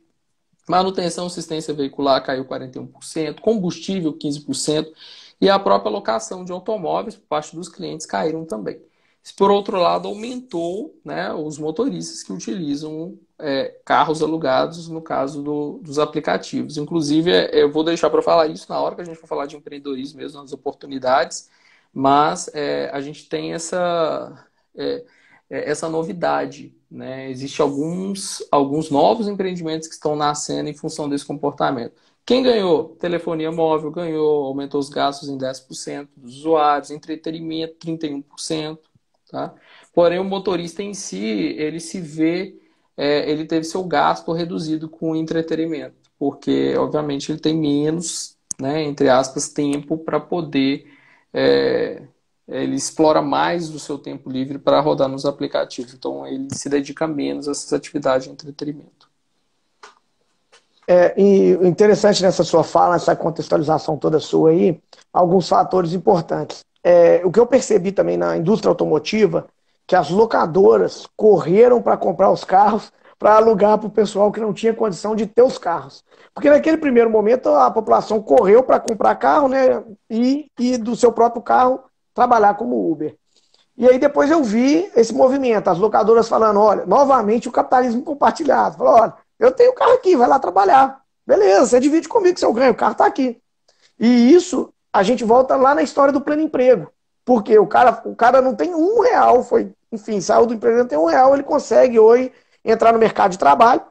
Manutenção e assistência veicular caiu 41%. Combustível, 15%. E a própria locação de automóveis por parte dos clientes caíram também. Por outro lado, aumentou, né, os motoristas que utilizam carros alugados, no caso dos aplicativos. Inclusive, eu vou deixar para falar isso na hora que a gente for falar de empreendedorismo mesmo, nas oportunidades, mas a gente tem essa novidade, né? Existem alguns novos empreendimentos que estão nascendo em função desse comportamento. Quem ganhou? Telefonia móvel ganhou, aumentou os gastos em 10% dos usuários, entretenimento 31%. Tá? Porém, o motorista em si, ele se vê, ele teve seu gasto reduzido com o entretenimento, porque, obviamente, ele tem menos, né, entre aspas, tempo para poder, ele explora mais do seu tempo livre para rodar nos aplicativos. Então, ele se dedica menos a essas atividades de entretenimento. E o interessante nessa sua fala, essa contextualização toda sua aí, alguns fatores importantes. O que eu percebi também na indústria automotiva, que as locadoras correram para comprar os carros para alugar para o pessoal que não tinha condição de ter os carros. Porque naquele primeiro momento a população correu para comprar carro, né, e do seu próprio carro trabalhar como Uber. E aí depois eu vi esse movimento, as locadoras falando, olha, novamente o capitalismo compartilhado. Falou, olha, eu tenho o carro aqui, vai lá trabalhar. Beleza, você divide comigo seu ganho, o carro está aqui. E isso, a gente volta lá na história do pleno emprego. Porque o cara não tem R$ 1, enfim, saiu do emprego, não tem R$ 1, ele consegue hoje entrar no mercado de trabalho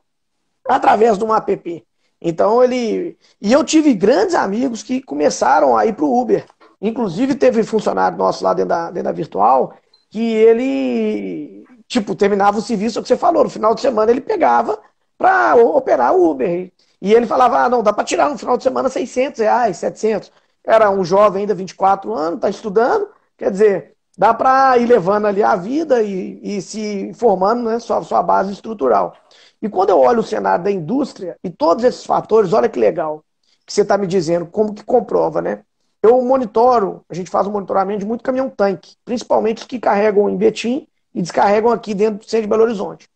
através de uma app. Então E eu tive grandes amigos que começaram a ir para o Uber. Inclusive, teve funcionário nosso lá dentro da virtual que ele, tipo, terminava o serviço que você falou, no final de semana ele pegava para operar o Uber. E ele falava, não, dá para tirar no final de semana R$ 600, 700. Era um jovem ainda, 24 anos, está estudando, quer dizer, dá para ir levando ali a vida e se formando, né, sua base estrutural. E quando eu olho o cenário da indústria e todos esses fatores, olha que legal que você está me dizendo, como que comprova, né? Eu monitoro, a gente faz um monitoramento de muito caminhão-tanque, principalmente os que carregam em Betim e descarregam aqui dentro do centro de Belo Horizonte.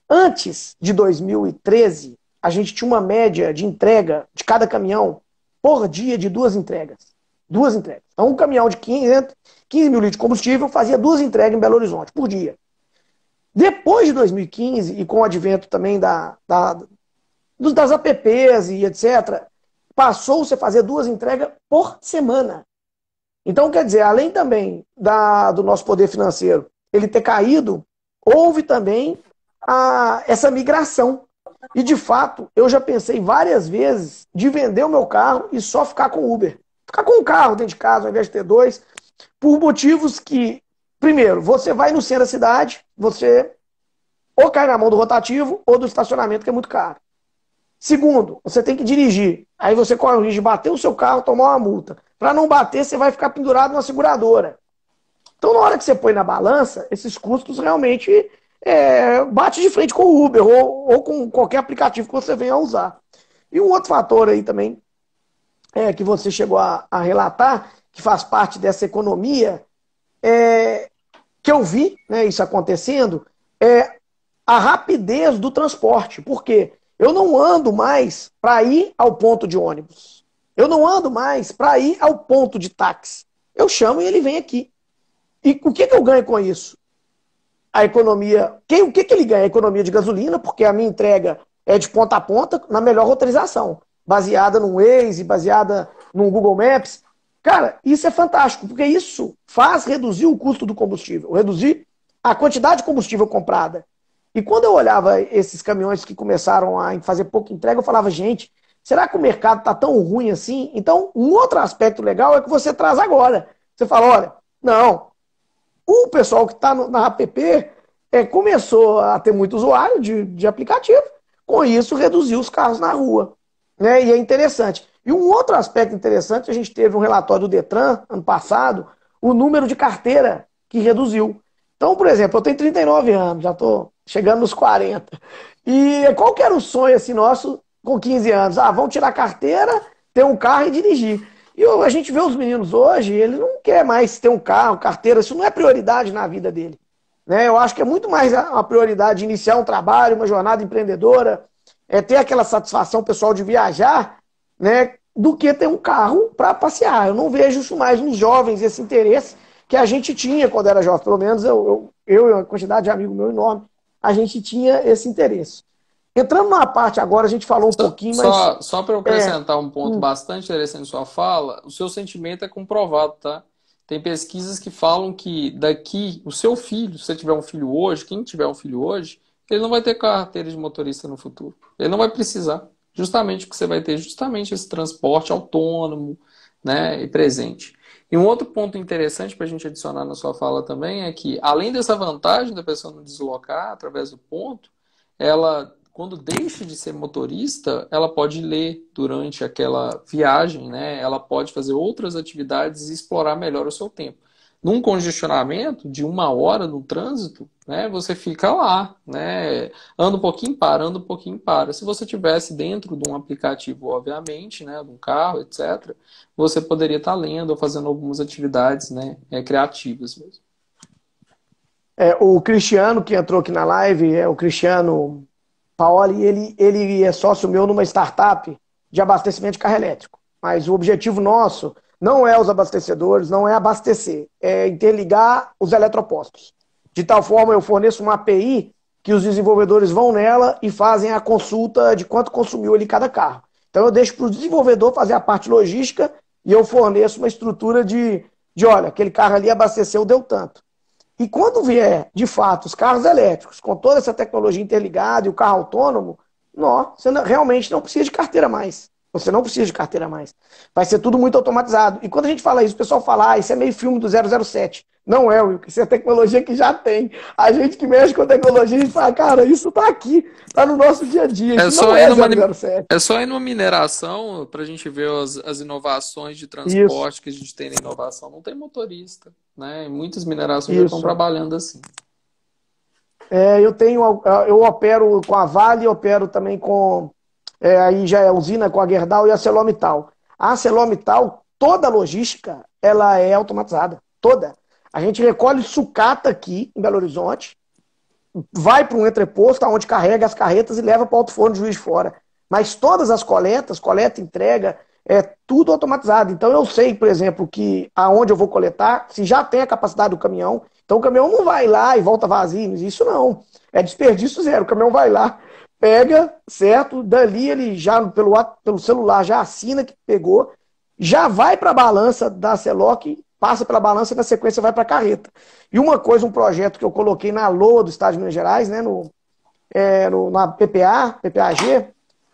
Antes de 2013, a gente tinha uma média de entrega de cada caminhão por dia de 2 entregas. 2 entregas. Então, um caminhão de 15 mil litros de combustível fazia 2 entregas em Belo Horizonte por dia. Depois de 2015, e com o advento também das apps e etc., passou-se a fazer 2 entregas por semana. Então, quer dizer, além também do nosso poder financeiro ele ter caído, houve também essa migração. E, de fato, eu já pensei várias vezes de vender o meu carro e só ficar com o Uber. Ficar com um carro dentro de casa, ao invés de ter dois, por motivos que, primeiro, você vai no centro da cidade, você ou cai na mão do rotativo ou do estacionamento, que é muito caro. Segundo, você tem que dirigir. Aí você corre o risco de bater o seu carro, tomar uma multa. Para não bater, você vai ficar pendurado numa seguradora. Então, na hora que você põe na balança, esses custos realmente bate de frente com o Uber ou com qualquer aplicativo que você venha a usar. E um outro fator aí também que você chegou a relatar, que faz parte dessa economia, que eu vi, né, isso acontecendo, é a rapidez do transporte. Por quê? Eu não ando mais para ir ao ponto de ônibus. Eu não ando mais para ir ao ponto de táxi. Eu chamo e ele vem aqui. E o que eu ganho com isso? A economia. O que ele ganha? A economia de gasolina, porque a minha entrega é de ponta a ponta, na melhor roteirização, baseada no Waze, baseada no Google Maps. Cara, isso é fantástico, porque isso faz reduzir o custo do combustível, reduzir a quantidade de combustível comprada. E quando eu olhava esses caminhões que começaram a fazer pouca entrega, eu falava, gente, será que o mercado está tão ruim assim? Então, um outro aspecto legal é que você traz agora. Você fala, olha, não, o pessoal que está na app começou a ter muito usuário de aplicativo, com isso reduziu os carros na rua. Né? E é interessante. E um outro aspecto interessante, a gente teve um relatório do Detran, ano passado, o número de carteira que reduziu. Então, por exemplo, eu tenho 39 anos, já estou chegando nos 40. E qual que era o sonho assim, nosso com 15 anos? Vamos tirar a carteira, ter um carro e dirigir. E a gente vê os meninos hoje, ele não quer mais ter um carro, carteira, isso não é prioridade na vida dele. Né? Eu acho que é muito mais a prioridade iniciar um trabalho, uma jornada empreendedora, ter aquela satisfação pessoal de viajar, né, do que ter um carro para passear. Eu não vejo isso mais nos jovens, esse interesse que a gente tinha quando era jovem. Pelo menos eu e a quantidade de amigos meu enorme, a gente tinha esse interesse. Entrando na parte agora, a gente falou um pouquinho, mas... Só para eu acrescentar um ponto bastante interessante em sua fala, o seu sentimento é comprovado, tá? Tem pesquisas que falam que daqui, o seu filho, se você tiver um filho hoje, quem tiver um filho hoje, ele não vai ter carteira de motorista no futuro. Ele não vai precisar. Justamente porque você vai ter justamente esse transporte autônomo, né, e presente. E um outro ponto interessante para a gente adicionar na sua fala também é que, além dessa vantagem da pessoa não deslocar através do ponto, ela, quando deixa de ser motorista, ela pode ler durante aquela viagem, né? Ela pode fazer outras atividades e explorar melhor o seu tempo. Num congestionamento de 1 hora no trânsito, né, você fica lá, né, anda um pouquinho, para, anda um pouquinho, para. Se você tivesse dentro de um aplicativo, obviamente, né, de um carro, etc., você poderia estar lendo ou fazendo algumas atividades, né, criativas mesmo. O Cristiano, que entrou aqui na live, o Cristiano Paoli, ele é sócio meu numa startup de abastecimento de carro elétrico. Mas o objetivo nosso não é os abastecedores, não é abastecer, é interligar os eletropostos. De tal forma, eu forneço uma API que os desenvolvedores vão nela e fazem a consulta de quanto consumiu ali cada carro. Então, eu deixo para o desenvolvedor fazer a parte logística e eu forneço uma estrutura de olha, aquele carro ali abasteceu, deu tanto. E quando vier, de fato, os carros elétricos, com toda essa tecnologia interligada e o carro autônomo, você realmente não precisa de carteira mais. Você não precisa de carteira mais. Vai ser tudo muito automatizado. E quando a gente fala isso, o pessoal fala, isso é meio filme do 007. Não é, Will, isso é tecnologia que já tem. A gente que mexe com tecnologia, a gente fala, cara, isso tá aqui, tá no nosso dia a dia. Isso não é 007. É só ir numa mineração pra gente ver as inovações de transporte que a gente tem na inovação. Não tem motorista, né? Muitas minerações já estão trabalhando assim. Eu opero com a Vale, opero também com... aí já é a usina com a Gerdau e a ArcelorMittal. A ArcelorMittal, toda a logística, ela é automatizada. Toda. A gente recolhe sucata aqui em Belo Horizonte, vai para um entreposto, onde carrega as carretas e leva para o Alto Forno de Juiz de Fora. Mas todas as coletas, coleta, entrega, é tudo automatizado. Então eu sei, por exemplo, que aonde eu vou coletar, se já tem a capacidade do caminhão, então o caminhão não vai lá e volta vazio. Isso não. É desperdício zero. O caminhão vai lá, pega, certo? Dali ele já, pelo celular, já assina que pegou, já vai para a balança da Celoc, passa pela balança e na sequência vai para a carreta. E uma coisa, um projeto que eu coloquei na LOA do Estado de Minas Gerais, né, na PPAG,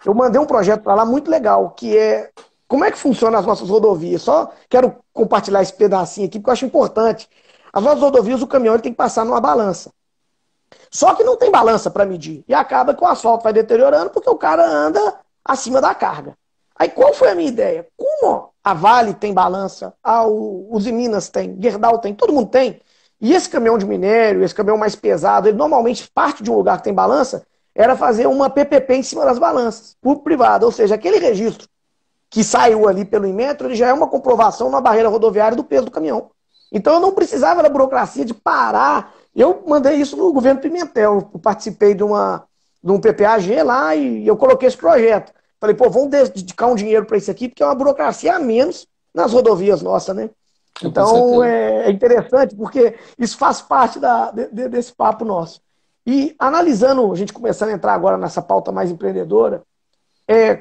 eu mandei um projeto para lá muito legal, que é como é que funciona as nossas rodovias. Só quero compartilhar esse pedacinho aqui, porque eu acho importante. As nossas rodovias, o caminhão ele tem que passar numa balança. Só que não tem balança para medir. E acaba que o asfalto vai deteriorando porque o cara anda acima da carga. Aí qual foi a minha ideia? Como a Vale tem balança, os Minas tem, Gerdau tem, todo mundo tem. E esse caminhão de minério, esse caminhão mais pesado, ele normalmente parte de um lugar que tem balança, era fazer uma PPP em cima das balanças, público privado. Ou seja, aquele registro que saiu ali pelo Inmetro, ele já é uma comprovação na barreira rodoviária do peso do caminhão. Então eu não precisava da burocracia de parar. Eu mandei isso no governo Pimentel. Eu participei de um PPAG lá e eu coloquei esse projeto. Falei, pô, vamos dedicar um dinheiro para isso aqui, porque é uma burocracia a menos nas rodovias nossas, né? Então é interessante, porque isso faz parte desse papo nosso. E analisando, a gente começando a entrar agora nessa pauta mais empreendedora,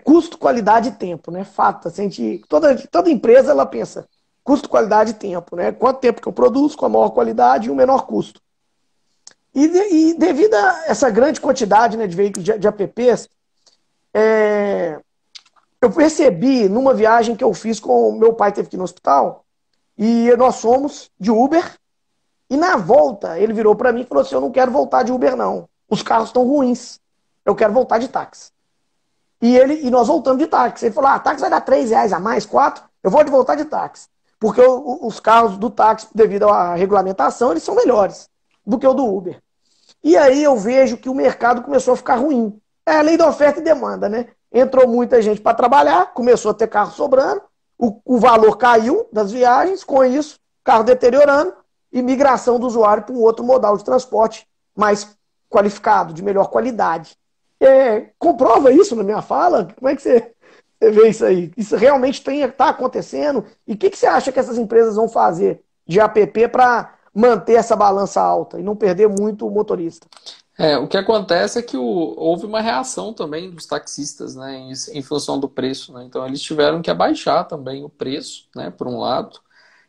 custo, qualidade e tempo, né? Fato. Toda empresa ela pensa custo, qualidade e tempo, né? Quanto tempo que eu produzo com a maior qualidade e o menor custo. E devido a essa grande quantidade, né, de veículos de apps, eu percebi numa viagem que eu fiz com o meu pai, teve que ir no hospital, e nós fomos de Uber, e na volta ele virou para mim e falou assim, eu não quero voltar de Uber não, os carros estão ruins, eu quero voltar de táxi. E nós voltamos de táxi. Ele falou, táxi vai dar R$3 a mais, 4, eu vou voltar de táxi. Porque os carros do táxi, devido à regulamentação, eles são melhores do que o do Uber. E aí eu vejo que o mercado começou a ficar ruim. É a lei da oferta e demanda, né? Entrou muita gente para trabalhar, começou a ter carro sobrando, o valor caiu das viagens, com isso, carro deteriorando, e migração do usuário para um outro modal de transporte mais qualificado, de melhor qualidade. Comprova isso na minha fala? Como é que você vê isso aí? Isso realmente está acontecendo? E o que você acha que essas empresas vão fazer de app para manter essa balança alta e não perder muito o motorista? O que acontece é que houve uma reação também dos taxistas, né, em função do preço, né? Então eles tiveram que abaixar também o preço, né, por um lado.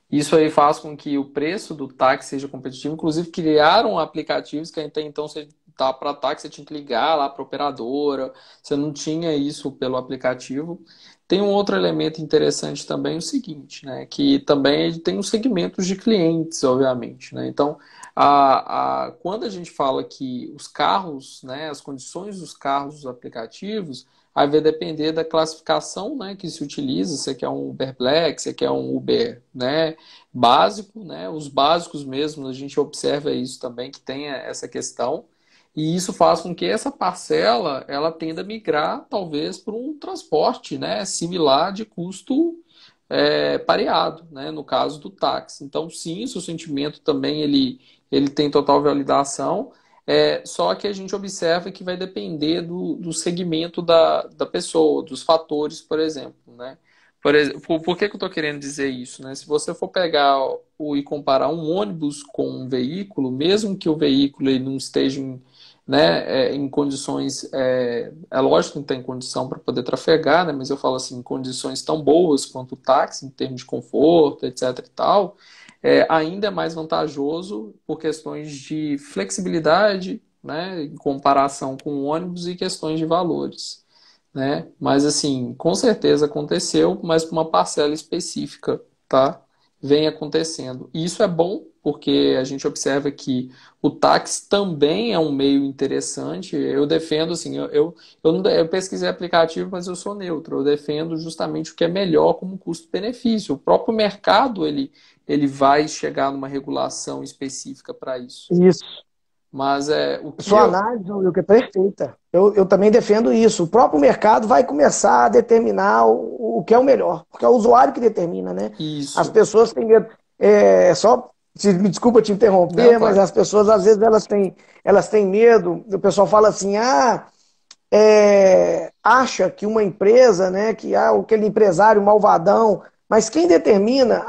Isso aí faz com que o preço do táxi seja competitivo. Inclusive criaram aplicativos que até então você tá para táxi, você tinha que ligar lá para a operadora, você não tinha isso pelo aplicativo. Tem um outro elemento interessante também, o seguinte, né, que também tem os segmentos de clientes, obviamente, né? Então, quando a gente fala que os carros, né, as condições dos carros, dos aplicativos, aí vai depender da classificação, né, que se utiliza, se quer um Uber Black, se quer um Uber, né, básico, né, os básicos mesmo, a gente observa isso também, que tem essa questão. E isso faz com que essa parcela ela tenda a migrar, talvez, para um transporte, né, similar de custo pareado, né, no caso do táxi. Então, sim, o seu sentimento também ele tem total validação, só que a gente observa que vai depender do segmento da pessoa, dos fatores, por exemplo. Né? Por que eu estou querendo dizer isso? Né? Se você for pegar e comparar um ônibus com um veículo, mesmo que o veículo ele não esteja em condições, lógico que não tem condição para poder trafegar, né, mas eu falo assim, em condições tão boas quanto o táxi, em termos de conforto, etc e tal, ainda é mais vantajoso por questões de flexibilidade, né, em comparação com o ônibus e questões de valores. Né? Mas assim, com certeza aconteceu, mas para uma parcela específica, tá? Vem acontecendo. E isso é bom, porque a gente observa que o táxi também é um meio interessante. Eu defendo, assim, eu pesquisei aplicativo, mas eu sou neutro. Eu defendo justamente o que é melhor como custo-benefício. O próprio mercado, ele vai chegar numa regulação específica para isso. Isso. Mas o que Sua análise, Wilker, é perfeita. Eu também defendo isso. O próprio mercado vai começar a determinar o que é o melhor, porque é o usuário que determina, né? Isso. As pessoas têm medo. Me desculpa te interromper, Não, mas as pessoas, às vezes, elas têm medo. O pessoal fala assim, acha que uma empresa, né, que aquele empresário malvadão, mas quem determina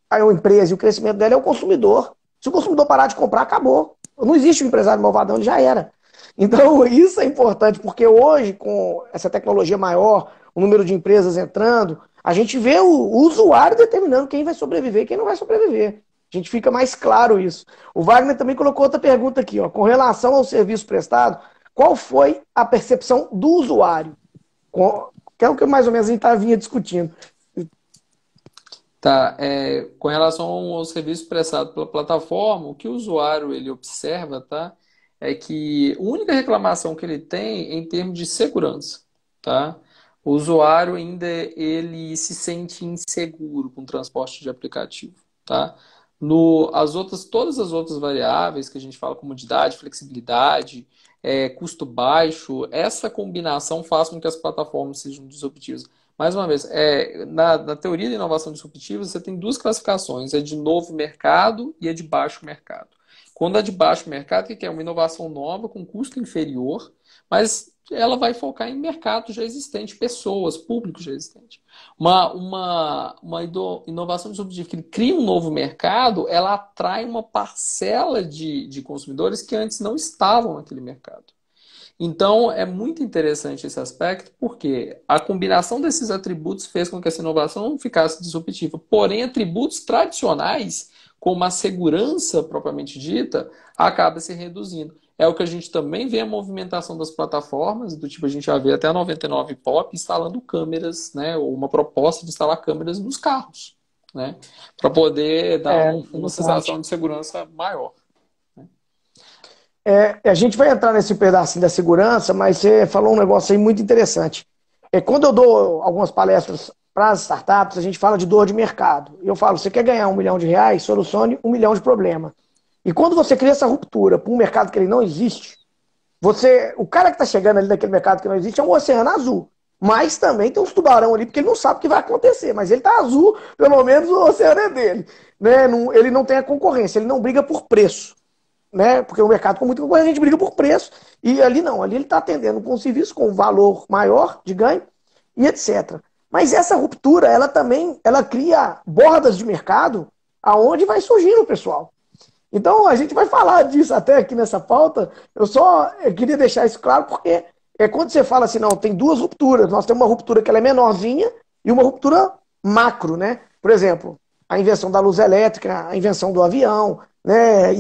a empresa e o crescimento dela é o consumidor. Se o consumidor parar de comprar, acabou. Não existe um empresário malvadão, ele já era. Então, isso é importante, porque hoje, com essa tecnologia maior, o número de empresas entrando, a gente vê o usuário determinando quem vai sobreviver e quem não vai sobreviver. A gente fica mais claro isso. O Wagner também colocou outra pergunta aqui, com relação ao serviço prestado, qual foi a percepção do usuário? Que é o que mais ou menos a gente vinha discutindo. Tá, com relação ao serviço prestado pela plataforma, o que o usuário ele observa, tá, é que a única reclamação que ele tem é em termos de segurança, tá? O usuário ainda ele se sente inseguro com o transporte de aplicativo, tá? Todas as outras variáveis que a gente fala, comodidade, flexibilidade, custo baixo, essa combinação faz com que as plataformas sejam disruptivas. Mais uma vez, na teoria de inovação disruptiva, você tem duas classificações, é de novo mercado e é de baixo mercado. Quando é de baixo mercado, o que é? Uma inovação nova com custo inferior, mas ela vai focar em mercado já existente, pessoas, público já existente. Uma inovação disruptiva que cria um novo mercado, ela atrai uma parcela de consumidores que antes não estavam naquele mercado. Então, é muito interessante esse aspecto, porque a combinação desses atributos fez com que essa inovação não ficasse disruptiva. Porém, atributos tradicionais, como a segurança propriamente dita, acaba se reduzindo. É o que a gente também vê a movimentação das plataformas, do tipo, a gente já vê até a 99 Pop instalando câmeras, né, ou uma proposta de instalar câmeras nos carros, né, para poder dar uma sensação de segurança maior. A gente vai entrar nesse pedacinho da segurança, mas você falou um negócio aí muito interessante. Quando eu dou algumas palestras para as startups, a gente fala de dor de mercado. Eu falo, você quer ganhar R$1 milhão, solucione 1 milhão de problemas. E quando você cria essa ruptura para um mercado que ele não existe, o cara que está chegando ali naquele mercado que não existe é um oceano azul. Mas também tem uns tubarão ali, porque ele não sabe o que vai acontecer. Mas ele está azul, pelo menos o oceano é dele. Né? Ele não tem a concorrência, ele não briga por preço. Né? Porque o mercado com muita concorrência, a gente briga por preço. E ali não, ali ele está atendendo com um serviço com um valor maior de ganho e etc. Mas essa ruptura, ela também cria bordas de mercado aonde vai surgindo, pessoal. Então, a gente vai falar disso até aqui nessa pauta. Eu queria deixar isso claro, porque quando você fala assim, não, tem duas rupturas. Nós temos uma ruptura que ela é menorzinha e uma ruptura macro, né? Por exemplo, a invenção da luz elétrica, a invenção do avião, né?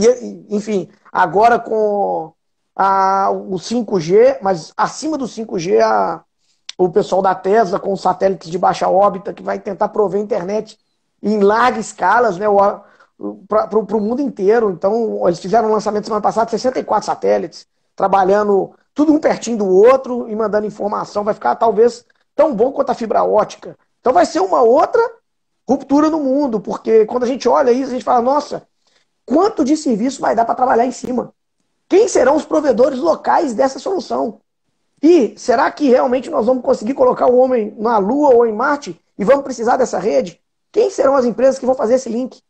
Enfim, agora com o 5G, mas acima do 5G, o pessoal da Tesla com os satélites de baixa órbita que vai tentar prover internet em largas escalas, né? Para o mundo inteiro. Então, eles fizeram um lançamento semana passada, 64 satélites, trabalhando tudo um pertinho do outro e mandando informação. Vai ficar talvez tão bom quanto a fibra ótica. Então vai ser uma outra ruptura no mundo, porque quando a gente olha isso, a gente fala, nossa, quanto de serviço vai dar para trabalhar em cima? Quem serão os provedores locais dessa solução? E será que realmente nós vamos conseguir colocar o homem na Lua ou em Marte e vamos precisar dessa rede? Quem serão as empresas que vão fazer esse link?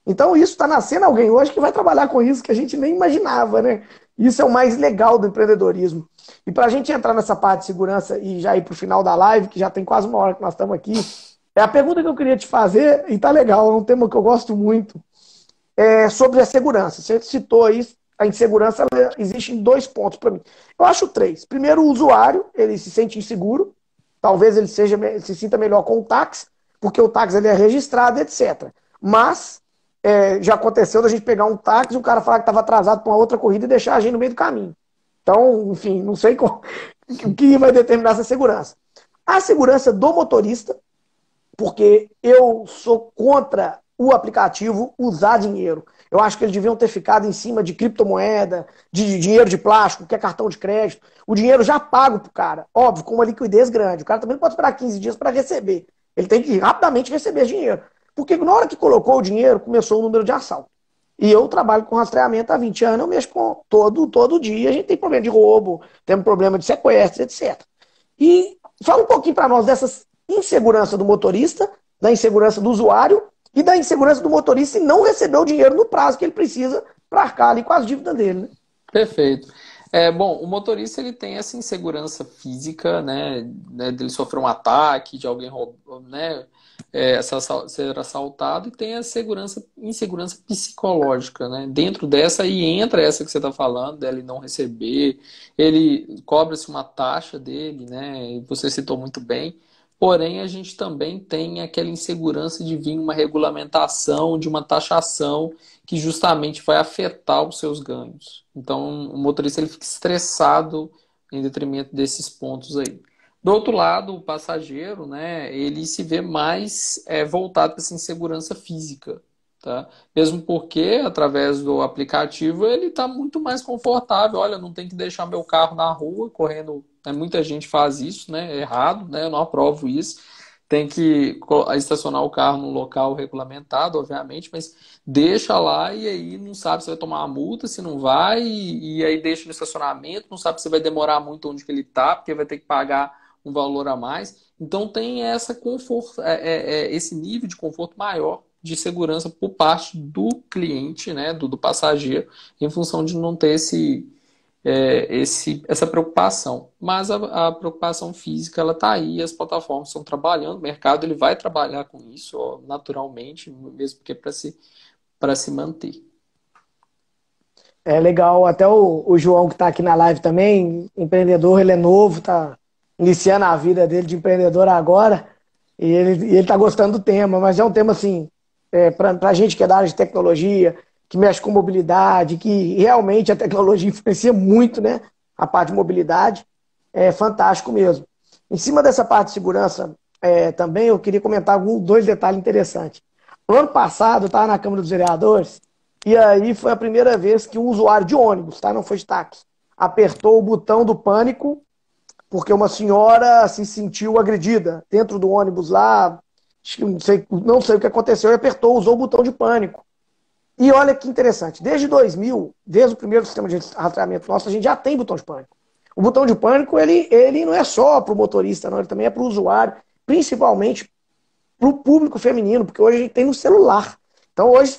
Então isso está nascendo alguém hoje que vai trabalhar com isso que a gente nem imaginava, né? Isso é o mais legal do empreendedorismo. E para a gente entrar nessa parte de segurança e já ir para o final da live, que já tem quase uma hora que nós estamos aqui, a pergunta que eu queria te fazer, e tá legal, é um tema que eu gosto muito, sobre a segurança. Você citou aí, a insegurança existe em 2 pontos para mim. Eu acho 3. Primeiro, o usuário, ele se sente inseguro, talvez ele se sinta melhor com o táxi, porque o táxi ele é registrado, etc. Mas já aconteceu da gente pegar um táxi e o cara falar que estava atrasado para uma outra corrida e deixar a gente no meio do caminho. Então, enfim, não sei o que vai determinar essa segurança. A segurança do motorista, porque eu sou contra o aplicativo usar dinheiro. Eu acho que eles deviam ter ficado em cima de criptomoeda, de dinheiro de plástico, que é cartão de crédito. O dinheiro já pago pro cara. Óbvio, com uma liquidez grande. O cara também não pode esperar 15 dias para receber. Ele tem que rapidamente receber dinheiro. Porque na hora que colocou o dinheiro, começou o número de assalto. E eu trabalho com rastreamento há 20 anos, eu mexo com todo dia. A gente tem problema de roubo, temos problema de sequestro, etc. E fala um pouquinho para nós dessas insegurança do motorista, da insegurança do usuário e da insegurança do motorista em não receber o dinheiro no prazo que ele precisa para arcar ali com as dívidas dele. Né? Perfeito. Bom, o motorista ele tem essa insegurança física, né, dele sofrer um ataque, de alguém roubar, né, ser assaltado, e tem a insegurança psicológica, né? Dentro dessa aí entra essa que você está falando, dele não receber, ele cobra-se uma taxa dele, né? E você citou muito bem. porém a gente também tem aquela insegurança de vir uma regulamentação, de uma taxação que justamente vai afetar os seus ganhos. Então, o motorista ele fica estressado em detrimento desses pontos aí. Do outro lado, o passageiro, né, ele se vê mais voltado para essa insegurança física, tá? Mesmo porque, através do aplicativo, ele está muito mais confortável. Olha, não tem que deixar meu carro na rua correndo. Né? Muita gente faz isso, né? É errado, né? Eu não aprovo isso. Tem que estacionar o carro num local regulamentado, obviamente, mas deixa lá e aí não sabe se vai tomar uma multa, se não vai, e aí deixa no estacionamento, não sabe se vai demorar muito onde que ele está, porque vai ter que pagar um valor a mais. Então tem essa conforto, esse nível de conforto maior de segurança por parte do cliente, né, do passageiro, em função de não ter essa preocupação. Mas a preocupação física ela está aí, as plataformas estão trabalhando, o mercado ele vai trabalhar com isso, ó, naturalmente, mesmo porque para se manter. É legal, até o João que está aqui na live também, empreendedor, ele é novo, está iniciando a vida dele de empreendedor agora, e ele está gostando do tema, mas é um tema assim, para a gente que é da área de tecnologia, que mexe com mobilidade, que realmente a tecnologia influencia muito, né? A parte de mobilidade, é fantástico mesmo. Em cima dessa parte de segurança, também eu queria comentar dois detalhes interessantes. No ano passado, eu estava na Câmara dos Vereadores, e aí foi a primeira vez que um usuário de ônibus, tá? Não foi de táxi, apertou o botão do pânico porque uma senhora se sentiu agredida dentro do ônibus lá, não sei o que aconteceu, e apertou, usou o botão de pânico. E olha que interessante, desde 2000, desde o primeiro sistema de rastreamento nosso, a gente já tem botão de pânico. O botão de pânico, ele não é só para o motorista, não, ele também é para o usuário, principalmente para o público feminino, porque hoje a gente tem no celular. Então hoje,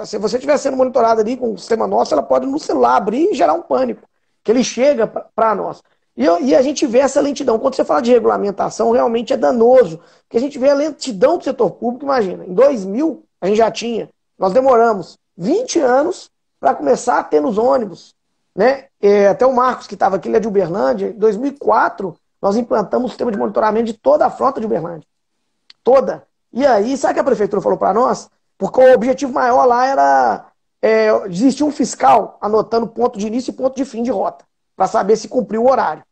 se você estiver sendo monitorado ali com o sistema nosso, ela pode no celular abrir e gerar um pânico, que ele chega para nós. E a gente vê essa lentidão. Quando você fala de regulamentação, realmente é danoso. Porque a gente vê a lentidão do setor público, imagina. Em 2000, a gente já tinha. Nós demoramos 20 anos para começar a ter nos ônibus. Né? Até o Marcos, que estava aqui, ele é de Uberlândia. Em 2004, nós implantamos o sistema de monitoramento de toda a frota de Uberlândia. Toda. E aí, sabe o que a prefeitura falou para nós? Porque o objetivo maior lá era existir um fiscal anotando ponto de início e ponto de fim de rota, para saber se cumpriu o horário.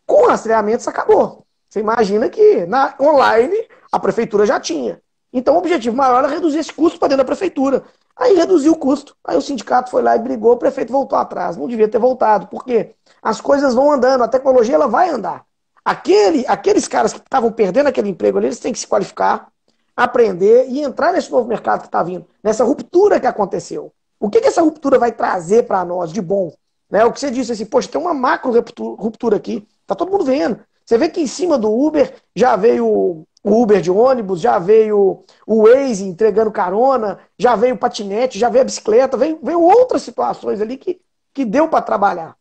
Com o rastreamento, isso acabou. Você imagina que online a prefeitura já tinha. Então o objetivo maior era reduzir esse custo para dentro da prefeitura. Aí reduziu o custo. Aí o sindicato foi lá e brigou, o prefeito voltou atrás. Não devia ter voltado, porque as coisas vão andando, a tecnologia ela vai andar. Aqueles caras que estavam perdendo aquele emprego ali, eles têm que se qualificar, aprender e entrar nesse novo mercado que está vindo, nessa ruptura que aconteceu. O que essa ruptura vai trazer para nós de bom? Né? O que você disse assim, poxa, tem uma macro ruptura aqui, tá todo mundo vendo. Você vê que em cima do Uber já veio o Uber de ônibus, já veio o Waze entregando carona, já veio o patinete, já veio a bicicleta, veio outras situações ali que deu para trabalhar.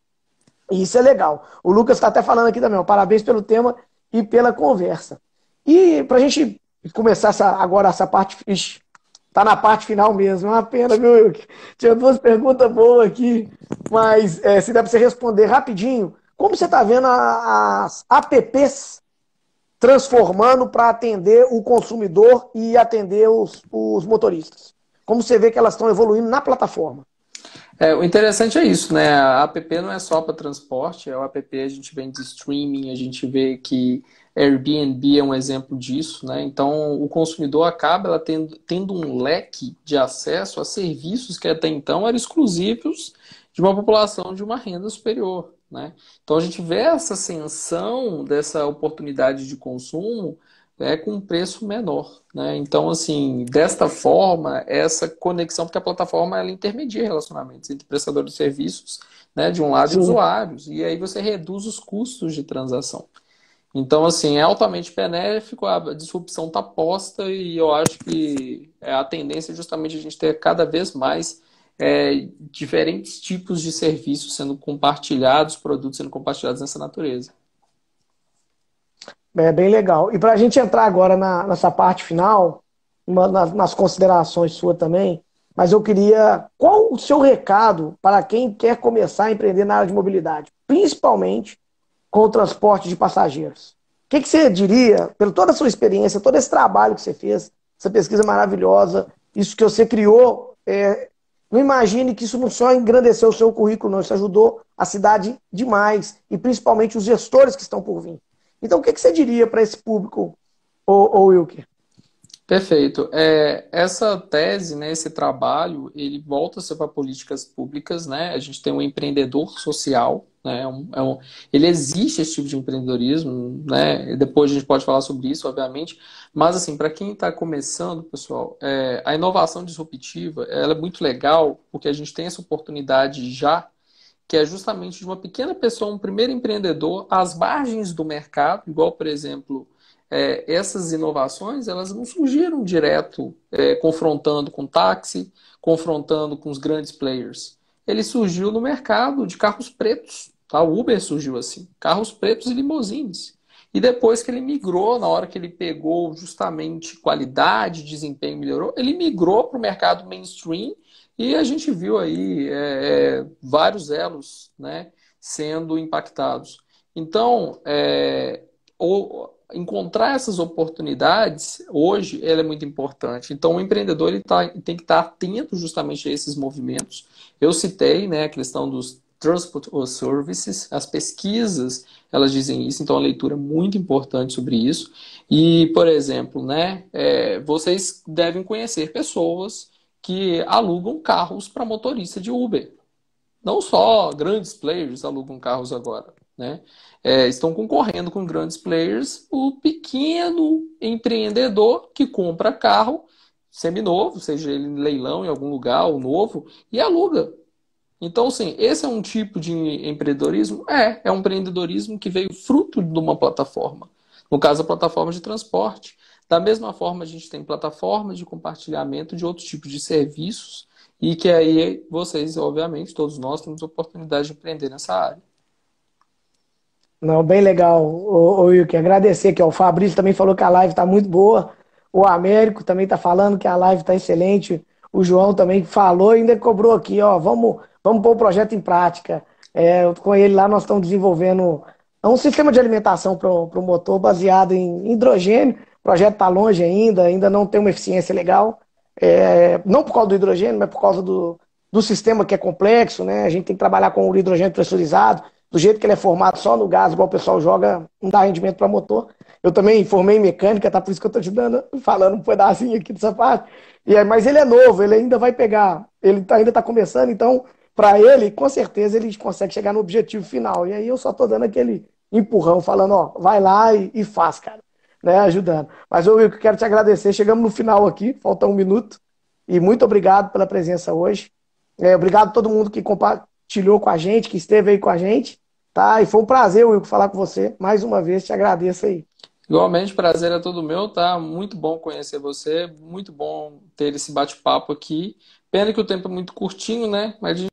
E isso é legal. O Lucas está até falando aqui também, ó, parabéns pelo tema e pela conversa. E para a gente começar agora essa parte, tá na parte final mesmo, é uma pena, viu, Wilk? Tinha duas perguntas boas aqui, mas se der para você responder rapidinho, como você está vendo as apps transformando para atender o consumidor e atender os motoristas? Como você vê que elas estão evoluindo na plataforma? O interessante é isso, né? A app não é só para transporte, o app a gente vê de streaming, a gente vê que Airbnb é um exemplo disso, né? Então o consumidor acaba ela tendo um leque de acesso a serviços que até então eram exclusivos de uma população de uma renda superior, né? Então a gente vê essa ascensão dessa oportunidade de consumo com um preço menor, né? Então, assim, desta forma, essa conexão, porque a plataforma ela intermedia relacionamentos entre prestadores de serviços, né, de um lado e usuários, e aí você reduz os custos de transação. Então, assim, é altamente benéfico, a disrupção está posta e eu acho que a tendência é justamente a gente ter cada vez mais diferentes tipos de serviços sendo compartilhados, produtos sendo compartilhados nessa natureza. É bem legal. E para a gente entrar agora nessa parte final, nas considerações suas também, mas eu queria, qual o seu recado para quem quer começar a empreender na área de mobilidade, principalmente com o transporte de passageiros? que você diria, pela toda a sua experiência, todo esse trabalho que você fez, essa pesquisa maravilhosa, isso que você criou, não imagine que isso não só engrandeceu o seu currículo, não, isso ajudou a cidade demais, e principalmente os gestores que estão por vir. Então, o que você diria para esse público, ô Wilker? Perfeito. Essa tese, né, esse trabalho, ele volta-se para políticas públicas, né? A gente tem um empreendedor social, né? Ele existe esse tipo de empreendedorismo, né? Depois a gente pode falar sobre isso, obviamente. Mas assim, para quem está começando, pessoal, a inovação disruptiva, ela é muito legal porque a gente tem essa oportunidade já, que é justamente de uma pequena pessoa, um primeiro empreendedor, às margens do mercado, igual, por exemplo, essas inovações, elas não surgiram direto confrontando com táxi, confrontando com os grandes players. Ele surgiu no mercado de carros pretos. Tá? O Uber surgiu assim, carros pretos e limousines. E depois que ele migrou, na hora que ele pegou justamente qualidade, desempenho melhorou, ele migrou para o mercado mainstream e a gente viu aí vários elos, né, sendo impactados. Então, encontrar essas oportunidades hoje ela é muito importante. Então, o empreendedor tem que estar atento justamente a esses movimentos. Eu citei, né, a questão dos Transport or Services, as pesquisas elas dizem isso, então a leitura é muito importante sobre isso. E, por exemplo, né, vocês devem conhecer pessoas que alugam carros para motorista de Uber. Não só grandes players alugam carros agora, né? Estão concorrendo com grandes players, o pequeno empreendedor que compra carro seminovo, seja ele em leilão em algum lugar ou novo, e aluga. Então, assim, esse é um tipo de empreendedorismo? É um empreendedorismo que veio fruto de uma plataforma. No caso, a plataforma de transporte. Da mesma forma, a gente tem plataformas de compartilhamento de outros tipos de serviços e que aí vocês, obviamente, todos nós temos a oportunidade de empreender nessa área. Não, bem legal, Wilker. Agradecer aqui, ó. O Fabrício também falou que a live está muito boa. O Américo também está falando que a live está excelente. O João também falou e ainda cobrou aqui, ó. Vamos pôr o projeto em prática. Com ele lá nós estamos desenvolvendo um sistema de alimentação para o motor baseado em hidrogênio. O projeto está longe ainda não tem uma eficiência legal. Não por causa do hidrogênio, mas por causa do sistema que é complexo, né? A gente tem que trabalhar com o hidrogênio pressurizado do jeito que ele é formado só no gás, igual o pessoal joga, não dá rendimento para motor. Eu também formei em mecânica, tá? Por isso que eu tô te falando um pedacinho aqui dessa parte. Mas ele é novo, ele ainda vai pegar, ainda tá começando, então, para ele, com certeza, ele consegue chegar no objetivo final. E aí eu só tô dando aquele empurrão, falando, ó, vai lá e faz, cara, né? Ajudando. Mas eu quero te agradecer, chegamos no final aqui, falta 1 minuto, e muito obrigado pela presença hoje. Obrigado a todo mundo que compartilhou com a gente, que esteve aí com a gente. Tá? E foi um prazer, Will, falar com você. Mais uma vez, te agradeço aí. Igualmente, prazer é todo meu, tá? Muito bom conhecer você, muito bom ter esse bate-papo aqui. Pena que o tempo é muito curtinho, né? Mas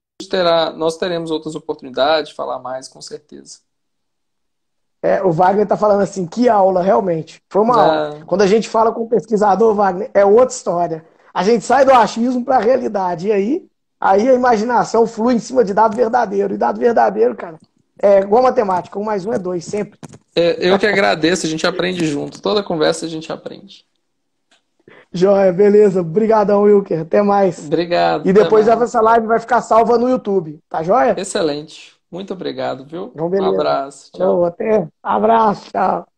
nós teremos outras oportunidades de falar mais, com certeza. O Wagner tá falando assim, que aula, realmente. Foi uma aula. Quando a gente fala com o pesquisador, Wagner, é outra história. A gente sai do achismo para a realidade. E aí a imaginação flui em cima de dado verdadeiro. E dado verdadeiro, cara, é igual matemática, 1 mais 1 é 2, sempre. Eu que agradeço, a gente aprende junto. Toda conversa a gente aprende. Joia, beleza. Obrigadão, Wilker. Até mais. Obrigado. E depois essa live vai ficar salva no YouTube. Tá joia? Excelente. Muito obrigado, viu? Então, beleza. Um abraço. Tchau. Até. Abraço. Tchau.